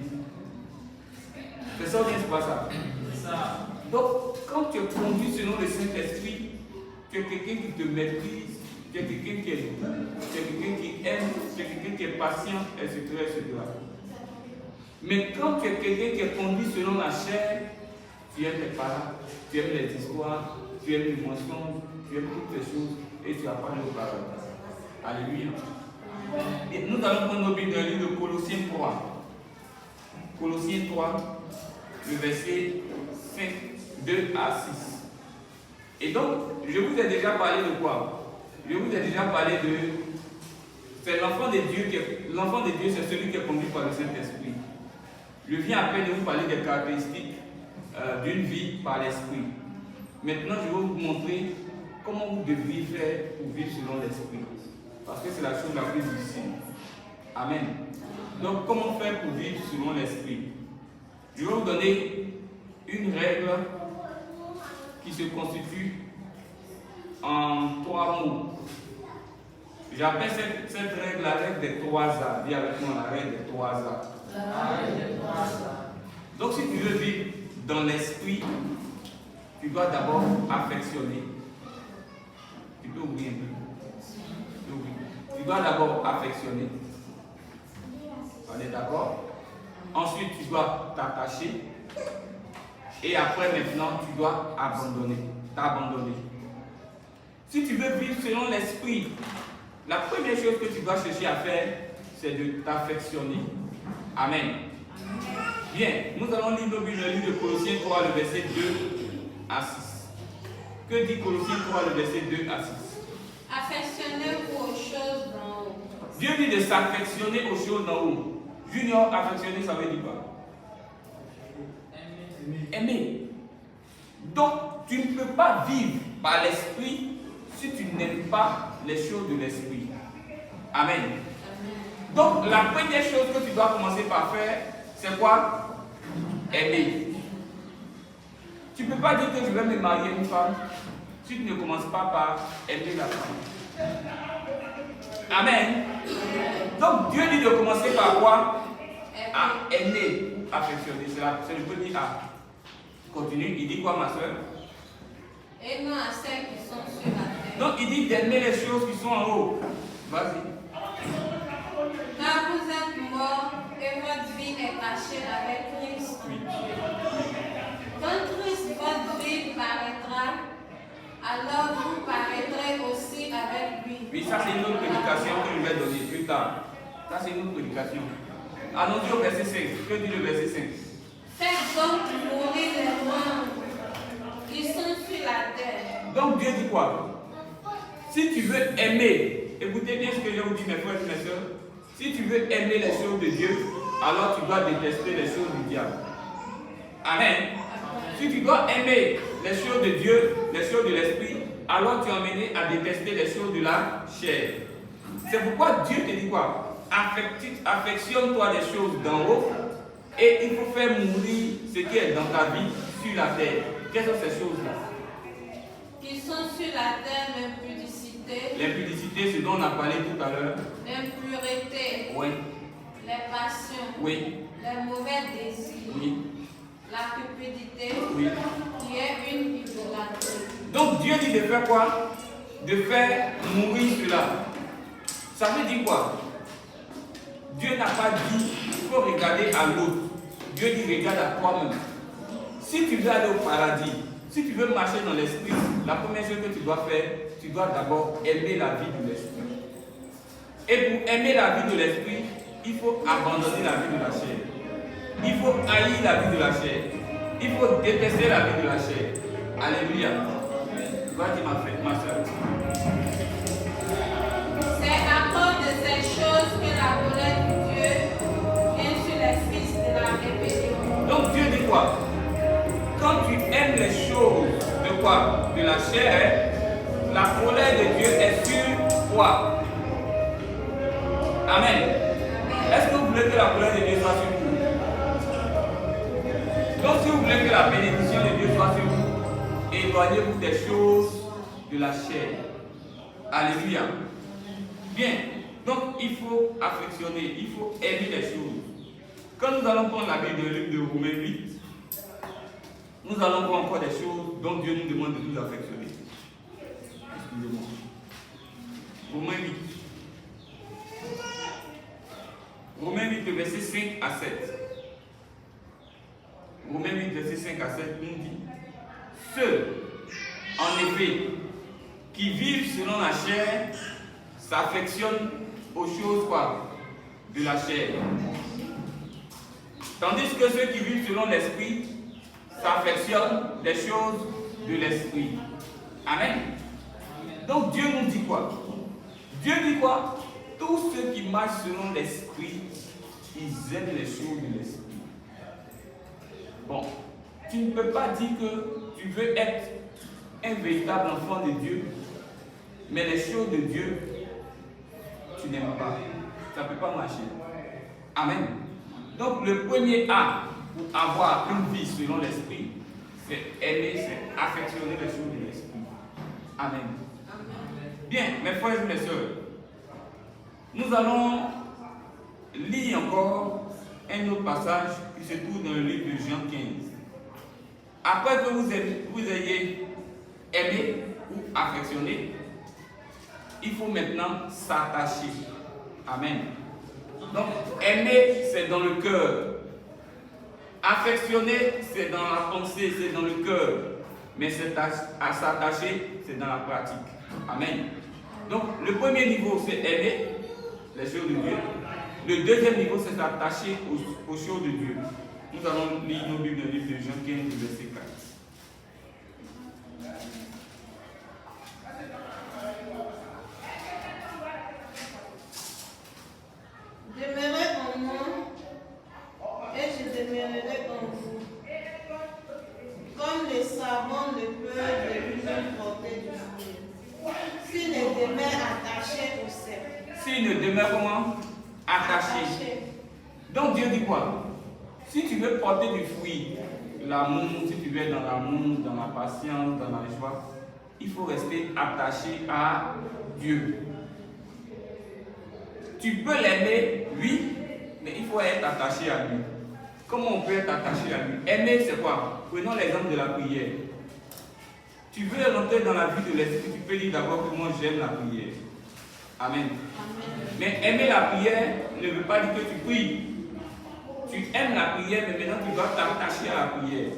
[SPEAKER 1] C'est ça ou bien c'est pas ça? C'est ça. Donc, quand tu es conduit selon le Saint-Esprit, tu tu es quelqu'un qui te maîtrise, tu es quelqu'un qui est doux, tu es quelqu'un qui aime, tu es quelqu'un qui est patient, etc. Mais quand tu es quelqu'un qui est conduit selon la chair, tu aimes tes parents, tu aimes les histoires, tu aimes les mensonges, tu aimes toutes ces choses et tu apprends nos paroles. Alléluia. Et nous allons prendre nos Bibles dans le livre de Colossiens 3. Colossiens 3, le verset 5, 2 à 6. Et donc, je vous ai déjà parlé de quoi? Je vous ai déjà parlé de... C'est l'enfant de Dieu l'enfant de Dieu, c'est celui qui est conduit par le Saint-Esprit. Je viens à peine de vous parler des caractéristiques d'une vie par l'Esprit. Maintenant, je vais vous montrer comment vous devriez faire pour vivre selon l'Esprit. Parce que c'est la chose la plus difficile. Amen. Donc, comment faire pour vivre selon l'Esprit? Je vais vous donner une règle qui se constitue en 3 mots. J'appelle cette règle la règle des 3 A. Dis avec moi la règle des 3 A. Donc, si tu veux vivre dans l'Esprit, tu dois d'abord affectionner. Tu peux ouvrir un peu. Tu dois d'abord affectionner. On est d'accord? Ensuite, tu dois t'attacher. Et après, maintenant, tu dois t'abandonner. Si tu veux vivre selon l'Esprit, la première chose que tu dois chercher à faire, c'est de t'affectionner. Amen. Bien, nous allons lire le livre de Colossiens 3, le verset 2 à 6. Que dit Colossiens 3, le verset 2 à 6?
[SPEAKER 2] Affectionnez-vous aux choses d'en haut.
[SPEAKER 1] Dieu dit de s'affectionner aux choses d'en haut. Junior, affectionner, ça veut dire quoi? Aimer. Donc, tu ne peux pas vivre par l'Esprit si tu n'aimes pas les choses de l'Esprit. Amen. Donc, la première chose que tu dois commencer par faire, c'est quoi? Aimer. Tu ne peux pas dire que je vais me marier à une femme si tu ne commences pas par aimer la femme. Amen. Donc, Dieu dit de commencer par quoi? À aimer, affectionner. C'est le petit A. Continue, il dit quoi, ma soeur?
[SPEAKER 2] Et non à celles qui sont sur la terre.
[SPEAKER 1] Donc, il dit d'aimer les choses qui sont en haut. Vas-y.
[SPEAKER 2] Car vous êtes morts et votre vie est cachée avec Christ.
[SPEAKER 1] Oui.
[SPEAKER 2] Quand Christ, votre vie, paraîtra, alors vous paraîtrez aussi avec lui.
[SPEAKER 1] Oui, ça c'est une autre prédication que je vais donner plus tard. Ça c'est une autre prédication. Allons-y au verset 5. Que dit le verset 5?
[SPEAKER 2] Faites donc mourir les morts qui sont sur la terre.
[SPEAKER 1] Donc Dieu dit quoi? Si tu veux aimer, écoutez bien ce que je vous dis mes frères et mes soeurs. Si tu veux aimer les choses de Dieu, alors tu dois détester les choses du diable. Amen. Si tu dois aimer les choses de Dieu, les choses de l'Esprit, alors tu es amené à détester les choses de la chair. C'est pourquoi Dieu te dit quoi? Affectionne-toi des choses d'en haut et il faut faire mourir ce qui est dans ta vie sur la terre. Quelles sont ces choses-là?
[SPEAKER 2] Qui sont sur la terre, l'impudicité.
[SPEAKER 1] L'impudicité, ce dont on a parlé tout à l'heure.
[SPEAKER 2] L'impureté.
[SPEAKER 1] Oui.
[SPEAKER 2] Les passions.
[SPEAKER 1] Oui.
[SPEAKER 2] Les mauvais désirs.
[SPEAKER 1] Oui.
[SPEAKER 2] La cupidité.
[SPEAKER 1] Oui.
[SPEAKER 2] Qui est une idolâtrie.
[SPEAKER 1] Donc Dieu dit de faire quoi? De faire mourir cela. Ça veut dire quoi? Dieu n'a pas dit il faut regarder à l'autre. Dieu dit regarde à toi-même. Si tu veux aller au paradis, si tu veux marcher dans l'esprit, la première chose que tu dois faire, tu dois d'abord aimer la vie de l'esprit. Et pour aimer la vie de l'esprit, il faut abandonner la vie de la chair. Il faut haïr la vie de la chair. Il faut détester la vie de la chair. Alléluia. Va-t-il ma soeur?
[SPEAKER 2] C'est à cause de ces choses que la colère de Dieu vient sur les fils de la rébellion.
[SPEAKER 1] Donc Dieu dit quoi? Quand tu aimes les choses de quoi? De la chair, la colère de Dieu est sur toi. Amen. Est-ce que vous voulez que la colère de Dieu soit sur vous? Donc si vous voulez que la bénédiction de Dieu soit sur vous, éloignez-vous des choses de la chair. Alléluia. Bien. Donc il faut affectionner, il faut aimer les choses. Quand nous allons prendre la Bible de livre de Romains 8, nous allons voir encore des choses dont Dieu nous demande de nous affectionner. Excusez-moi. Romains 8. Romains 8, verset 5 à 7. Romains 8, verset 5 à 7 nous dit: ceux, en effet, qui vivent selon la chair s'affectionnent aux choses quoi? De la chair. Tandis que ceux qui vivent selon l'esprit s'affectionnent des choses de l'esprit. Amen. Donc Dieu nous dit quoi? Dieu dit quoi? Tous ceux qui marchent selon l'esprit, ils aiment les choses de l'esprit. Bon, tu ne peux pas dire que tu veux être un véritable enfant de Dieu, mais les choses de Dieu, tu n'aimes pas. Ça ne peut pas marcher. Amen. Donc le premier A pour avoir une vie selon l'esprit, c'est aimer, c'est affectionner les choses de l'esprit. Amen. Bien, mes frères et mes sœurs, nous allons lire encore un autre passage qui se trouve dans le livre de Jean 15. Après que vous ayez aimé ou affectionné, il faut maintenant s'attacher. Amen. Donc, aimer, c'est dans le cœur. Affectionner, c'est dans la pensée, c'est dans le cœur. Mais à s'attacher, c'est dans la pratique. Amen. Donc, le premier niveau, c'est aimer les choses de Dieu. Le deuxième niveau, c'est s'attacher aux choses de Dieu. Nous allons lire nos Bibles dans le livre de Jean 15, verset 4.
[SPEAKER 2] Demeurez en moi et je demeurerai en vous. Comme le savon ne peut de lui-même porter du fruit, s'il ne demeure attaché au cep.
[SPEAKER 1] S'il ne demeure comment? Attaché. Donc Dieu dit quoi? Si tu veux porter du fruit, l'amour, si tu veux être dans l'amour, dans la patience, dans la joie, il faut rester attaché à Dieu. Tu peux l'aimer, oui, mais il faut être attaché à lui. Comment on peut être attaché à lui? Aimer, c'est quoi? Prenons l'exemple de la prière. Tu veux rentrer dans la vie de l'esprit, tu peux dire d'abord que moi j'aime la prière. Amen. Mais aimer la prière ne veut pas dire que tu pries. Tu aimes la prière, mais maintenant tu dois t'attacher à la prière.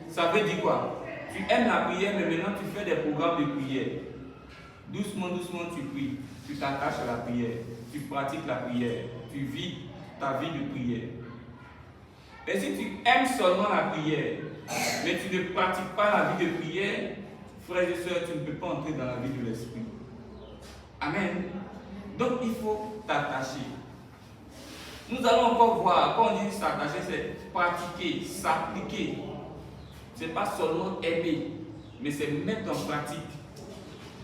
[SPEAKER 1] Ça veut dire quoi? Tu aimes la prière, mais maintenant tu fais des programmes de prière. Doucement, doucement, tu pries. Tu t'attaches à la prière. Tu pratiques la prière. Tu vis ta vie de prière. Mais si tu aimes seulement la prière, mais tu ne pratiques pas la vie de prière, frères et sœurs, tu ne peux pas entrer dans la vie de l'esprit. Amen. Donc il faut t'attacher. Nous allons encore voir, quand on dit s'attacher, c'est pratiquer, s'appliquer. Ce n'est pas seulement aimer, mais c'est mettre en pratique.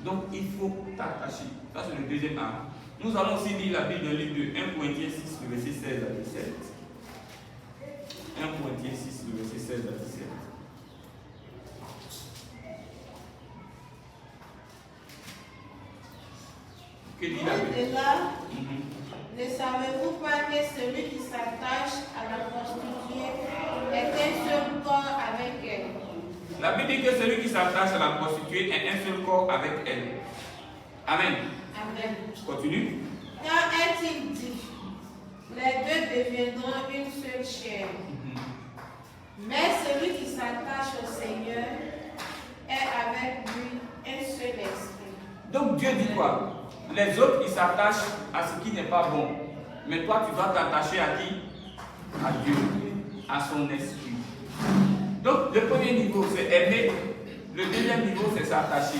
[SPEAKER 1] Donc il faut t'attacher. Ça c'est le deuxième A. Nous allons aussi lire la Bible dans le livre de 1 Corinthiens 6, le verset 16 à 17. 1 Corinthiens 6, le verset 16 à 17. Que dit la Bible?
[SPEAKER 2] Et là, ne savez-vous pas que celui qui s'attache à la prostituée est un seul corps avec elle?
[SPEAKER 1] La Bible dit que celui qui s'attache à la prostituée est un seul corps avec elle. Amen.
[SPEAKER 2] Amen.
[SPEAKER 1] Continue.
[SPEAKER 2] Car est-il dit, les deux deviendront une seule chair. Mais celui qui s'attache au Seigneur est avec lui un seul esprit.
[SPEAKER 1] Donc Dieu dit quoi? Les autres, ils s'attachent à ce qui n'est pas bon. Mais toi, tu vas t'attacher à qui? À Dieu, à son esprit. Donc, le premier niveau, c'est aimer. Le deuxième niveau, c'est s'attacher.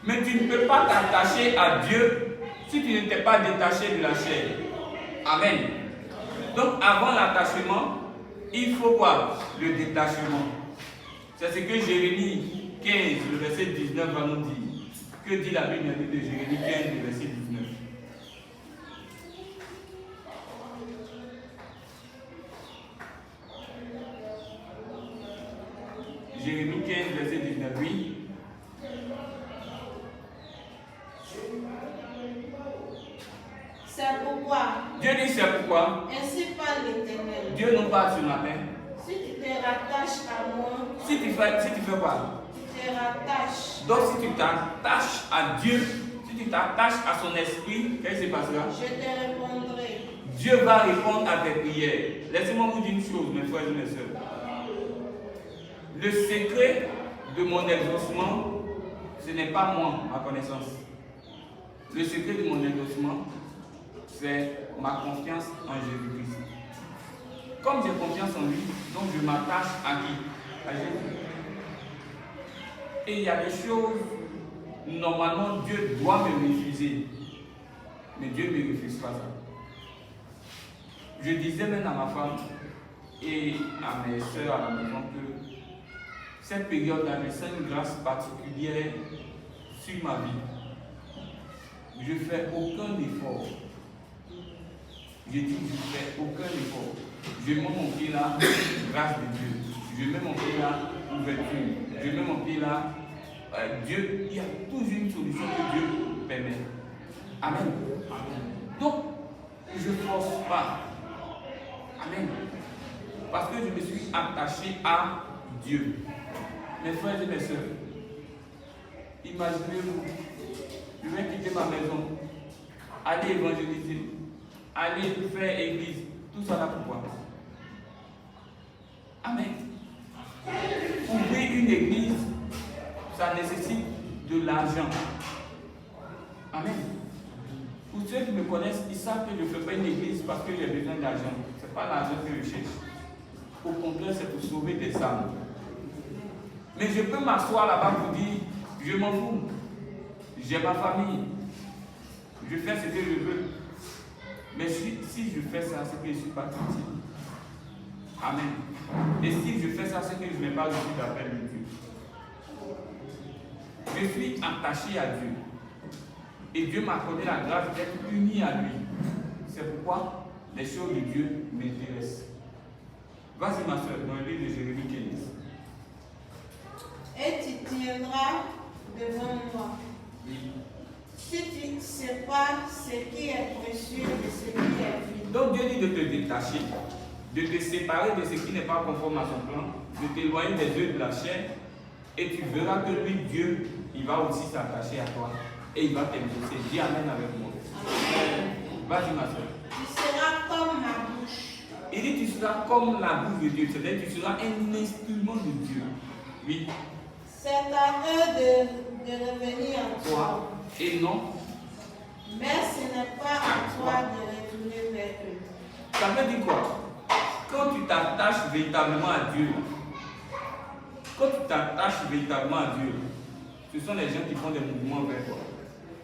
[SPEAKER 1] Mais tu ne peux pas t'attacher à Dieu si tu ne t'es pas détaché de la chair. Amen. Donc, avant l'attachement, il faut quoi? Le détachement. C'est ce que Jérémie 15, le verset 19 va nous dire. Que dit la Bible dans le livre de Jérémie 15, le verset 19? Jérémie 15, verset 19, oui.
[SPEAKER 2] C'est pourquoi,
[SPEAKER 1] Dieu dit c'est pourquoi
[SPEAKER 2] ainsi parle l'Éternel,
[SPEAKER 1] Dieu nous parle ce matin.
[SPEAKER 2] si tu te rattaches à moi,
[SPEAKER 1] Si tu fais quoi?
[SPEAKER 2] tu te me rattache.
[SPEAKER 1] Donc si tu t'attaches à Dieu, si tu t'attaches à son esprit, qu'est-ce qui se passera?
[SPEAKER 2] Je te répondrai.
[SPEAKER 1] Dieu va répondre à tes prières. Laissez-moi vous dire une chose, mes frères et mes sœurs. Le secret de mon exaucement, ce n'est pas moi, ma connaissance. Le secret de mon exaucement, c'est ma confiance en Jésus-Christ. Comme j'ai confiance en lui, donc je m'attache à qui? À Jésus. Et il y a des choses, normalement, Dieu doit me refuser. Mais Dieu ne me refuse pas ça. Je disais même à ma femme et à mes soeurs à la maison que cette période-là, je sens une grâce particulière sur ma vie. Je ne fais aucun effort. Je dis que je ne fais aucun effort. Je mets mon pied là, grâce de Dieu. Je mets mon pied là, ouverture. Je mets mon pied là, Dieu, il y a toujours une solution que Dieu permet. Amen. Donc, je ne force pas. Amen. Parce que je me suis attaché à Dieu. Mes frères et mes soeurs, imaginez-vous, je vais quitter ma maison, aller évangéliser, aller faire église, tout ça là pourquoi? Amen. Ouvrir une église, ça nécessite de l'argent. Amen. Pour ceux qui me connaissent, ils savent que je ne fais pas une église parce que j'ai besoin d'argent. Ce n'est pas l'argent que je cherche. Au contraire, c'est pour sauver des âmes. Mais je peux m'asseoir là-bas pour dire, je m'en fous. J'ai ma famille. Je fais ce que je veux. Mais si je fais ça, c'est que je ne suis pas utile. Amen. Et si je fais ça, c'est que je n'ai pas reçu d'appel de Dieu. Je suis attaché à Dieu. Et Dieu m'a accordé la grâce d'être uni à lui. C'est pourquoi les choses de Dieu m'intéressent. Vas-y ma soeur, dans le livre de Jérémie 15.
[SPEAKER 2] Et tu tiendras devant moi.
[SPEAKER 1] Oui.
[SPEAKER 2] Si tu sépares ce qui est précieux de ce qui est vil.
[SPEAKER 1] Donc Dieu dit de te détacher, de te séparer de ce qui n'est pas conforme à son plan, de t'éloigner des œufs de la chair, et tu verras que lui, Dieu, il va aussi s'attacher à toi. Et il va t'exaucer. Dis Amen avec moi.
[SPEAKER 2] Amen.
[SPEAKER 1] Vas-y ma soeur.
[SPEAKER 2] Tu seras comme ma bouche.
[SPEAKER 1] Il dit tu seras comme la bouche de Dieu, c'est-à-dire tu seras un instrument de Dieu. Oui.
[SPEAKER 2] C'est à eux de revenir à toi.
[SPEAKER 1] Toi et non.
[SPEAKER 2] Mais ce n'est pas à toi de retourner vers eux.
[SPEAKER 1] Ça veut dire quoi? Quand tu t'attaches véritablement à Dieu, à Dieu, ce sont les gens qui font des mouvements vers toi.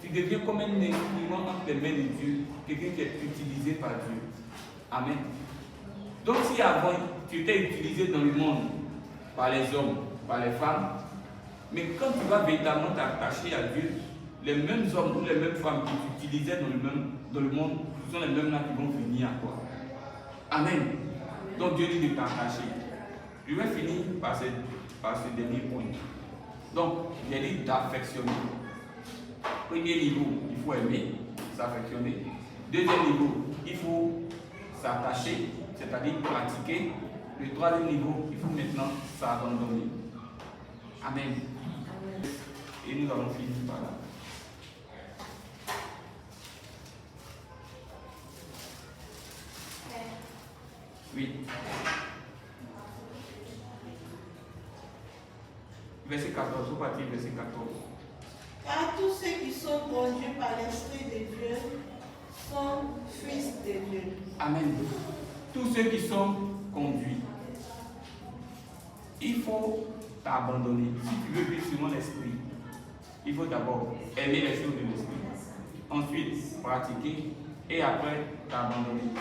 [SPEAKER 1] Tu deviens comme un instrument entre les mains de Dieu, quelqu'un qui est utilisé par Dieu. Amen. Donc si avant tu étais utilisé dans le monde par les hommes, par les femmes, mais quand tu vas véritablement t'attacher à Dieu, les mêmes hommes ou les mêmes femmes qui t'utilisaient dans le monde, ce sont les mêmes là qui vont venir à toi. Amen. Donc Dieu dit de t'attacher. Je vais finir par ce dernier point. Donc, il a dit d'affectionner. Premier niveau, il faut aimer, s'affectionner. Deuxième niveau, il faut s'attacher, c'est-à-dire pratiquer. Le troisième niveau, il faut maintenant s'abandonner. Amen. Et nous allons finir par là. Oui. Verset 14, faut partir verset 14.
[SPEAKER 2] Car tous ceux qui sont conduits par l'Esprit de Dieu sont fils de Dieu.
[SPEAKER 1] Amen. Tous ceux qui sont conduits, il faut t'abandonner. Si tu veux vivre selon l'Esprit, il faut d'abord aimer les choses de l'Esprit, ensuite pratiquer et après t'abandonner.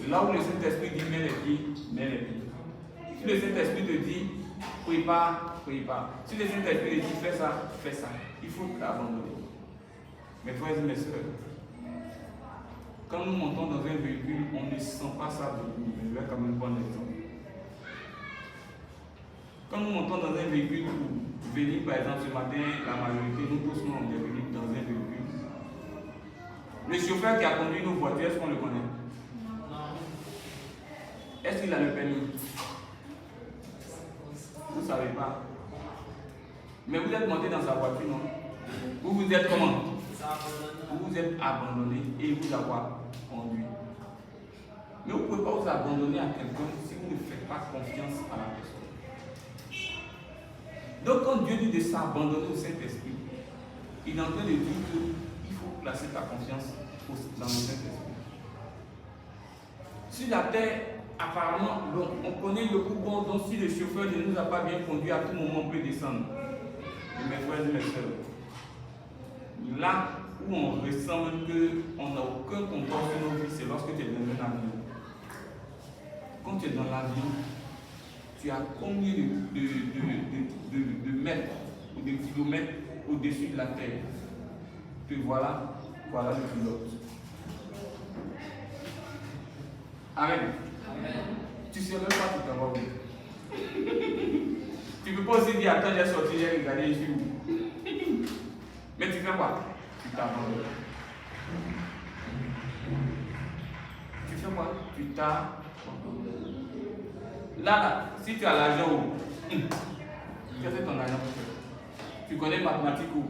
[SPEAKER 1] Là où le Saint-Esprit dit mets les pieds, mets les pieds. Si le Saint-Esprit te dit prépare, prépare. Si le Saint-Esprit te dit fais ça, fais ça. Il faut t'abandonner. Mes frères et mes soeurs, quand nous montons dans un véhicule, on ne sent pas ça beaucoup. Je vais quand même prendre l'exemple. Quand nous montons dans un véhicule pour venir, par exemple, ce matin, la majorité, nous tous, on est venus dans un véhicule. Le chauffeur qui a conduit nos voitures, est-ce qu'on le connaît? Est-ce qu'il a le permis? Vous ne savez pas. Mais vous êtes monté dans sa voiture, non? Vous vous êtes comment? Vous vous êtes abandonné et il vous a conduit. Mais vous ne pouvez pas vous abandonner à quelqu'un si vous ne faites pas confiance à la personne. Donc quand Dieu dit de s'abandonner au Saint-Esprit, il est en train de dire qu'il faut placer ta confiance dans le Saint-Esprit. Sur la terre, apparemment, on connaît le courant, donc si le chauffeur ne nous a pas bien conduit, à tout moment on peut descendre. Mes frères et mes soeurs, là où on ressent même qu'on n'a aucun contrôle sur nos vies, c'est lorsque tu es dans un avion. Quand tu es dans l'avion, tu as combien de mètres ou de kilomètres au-dessus de la terre? Te voilà le pilote. Amen. Tu ne sais même pas tout avoir vu. Tu ne peux pas aussi dire, attends, j'ai sorti, j'ai regardé, je suis où? Mais tu fais quoi? Tu t'abandonnes. Tu fais quoi? Tu t'abandonnes. Là, si tu as l'argent où? Qu'est-ce que ton argent peut faire? Tu connais mathématiques où?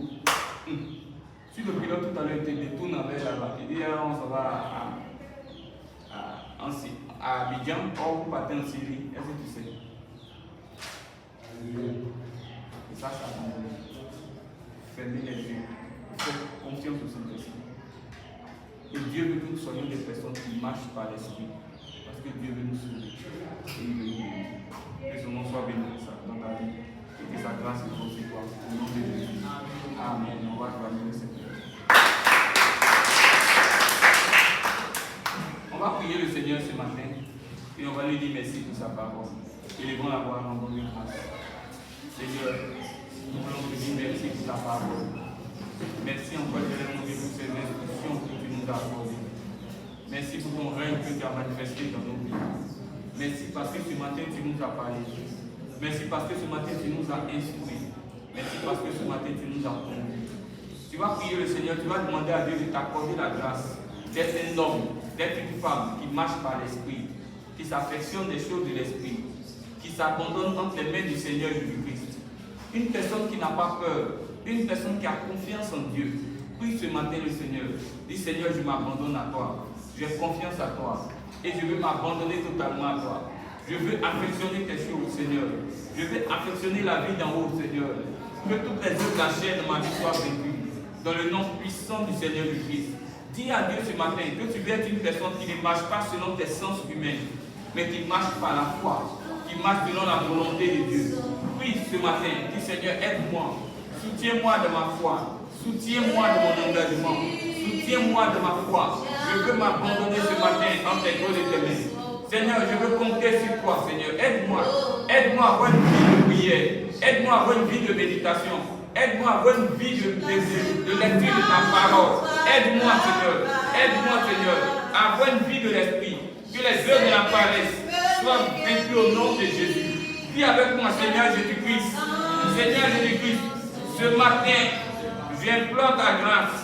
[SPEAKER 1] Si le pilote tout à l'heure te détourne avec là-bas, il dit, on s'en va à Abidjan, or vous partez en Syrie, est-ce que tu sais? Et ça abandonne. Fermez les yeux. Faites confiance au Saint-Esprit. Et Dieu veut que nous soyons des personnes qui marchent par l'Esprit. Parce que Dieu veut nous sauver. Et il veut nous bénir. Que son nom soit béni dans ta vie. Et que sa grâce est sur toi. Au nom de Jésus. Amen. On va acclamer le Seigneur. On va prier le Seigneur ce matin. Et on va lui dire merci pour sa parole. Élevons la voix en bonne grâce. Seigneur, nous voulons te dire merci pour ta parole. Merci encore pour ces instructions que tu nous as accordées. Merci pour ton règne que tu as manifesté dans nos vies. Merci parce que ce matin tu nous as parlé. Merci parce que ce matin tu nous as instruits. Merci parce que ce matin tu nous as conduits. Tu vas prier le Seigneur, tu vas demander à Dieu de t'accorder la grâce d'être un homme, d'être une femme qui marche par l'Esprit, qui s'affectionne des choses de l'Esprit, qui s'abandonne entre les mains du Seigneur Jésus-Christ. Une personne qui n'a pas peur, une personne qui a confiance en Dieu. Prie ce matin le Seigneur. Dis Seigneur, je m'abandonne à toi. J'ai confiance à toi. Et je veux m'abandonner totalement à toi. Je veux affectionner tes choses, Seigneur. Je veux affectionner la vie d'en haut, Seigneur. Que toutes les œuvres de la chair de ma vie soient vaincues. Dans le nom puissant du Seigneur Jésus-Christ. Dis à Dieu ce matin que tu veux être une personne qui ne marche pas selon tes sens humains, mais qui marche par la foi, qui marche selon la volonté de Dieu. Prie ce matin, dis Seigneur, aide-moi, soutiens-moi de ma foi, soutiens-moi de mon engagement, soutiens-moi de ma foi. Je veux m'abandonner ce matin entre tes gros et tes mains. Seigneur, je veux compter sur toi, Seigneur. Aide-moi, aide-moi à avoir une vie de prière, aide-moi à avoir une vie de méditation. Aide-moi à avoir une vie de lecture de ta parole. Aide-moi, Seigneur. Aide-moi, Seigneur, à avoir une vie de l'esprit. Que les œuvres de la paresse soient vaincues au nom de Jésus. Dis avec moi, Seigneur Jésus-Christ. Seigneur Jésus-Christ, ce matin, j'implore ta grâce.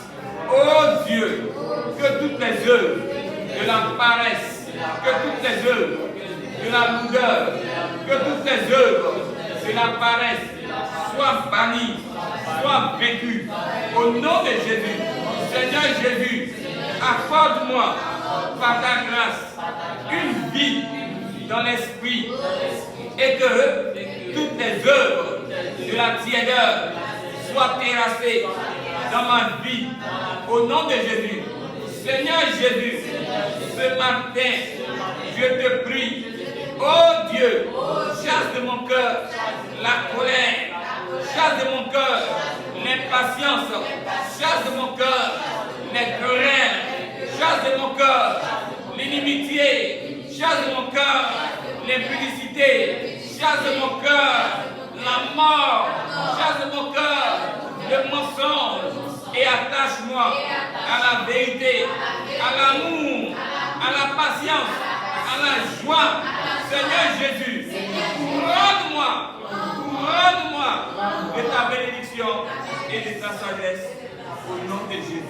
[SPEAKER 1] Oh Dieu, que toutes les œuvres de la paresse, que toutes les œuvres de la lourdeur, que toutes les œuvres de la paresse soient bannies, soient vaincues. Au nom de Jésus, Seigneur Jésus, accorde-moi par ta grâce une vie dans l'esprit et que toutes les œuvres de la tiédeur soient terrassées dans ma vie. Au nom de Jésus, Seigneur Jésus, ce matin, je te prie, oh Dieu, chasse de mon cœur la colère, chasse de mon cœur l'impatience, chasse de mon cœur les querelles, chasse de mon cœur l'inimitié, chasse de mon cœur l'impudicité, chasse de mon cœur la mort, chasse de mon cœur le mensonge et attache-moi à la vérité, à l'amour, à la patience, à la joie. Seigneur Jésus, couronne-moi de ta bénédiction et de ta sagesse au nom de Jésus.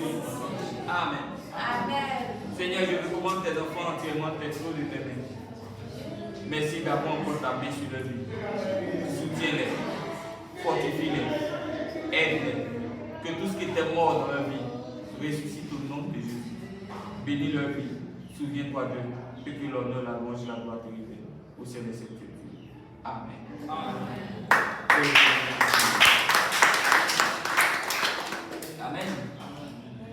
[SPEAKER 1] Amen. Seigneur, je te commande tes enfants entièrement tes choses de tes mains. Merci d'avoir encore ta main sur leur vie. Soutiens-les. fortifie-les, aide-les. Que tout ce qui était mort dans leur vie ressuscite au nom de Jésus. Bénis leur vie, souviens-toi d'eux, et que l'honneur, la louange, la gloire te révèle au sein de cette culture. Amen.
[SPEAKER 3] Amen.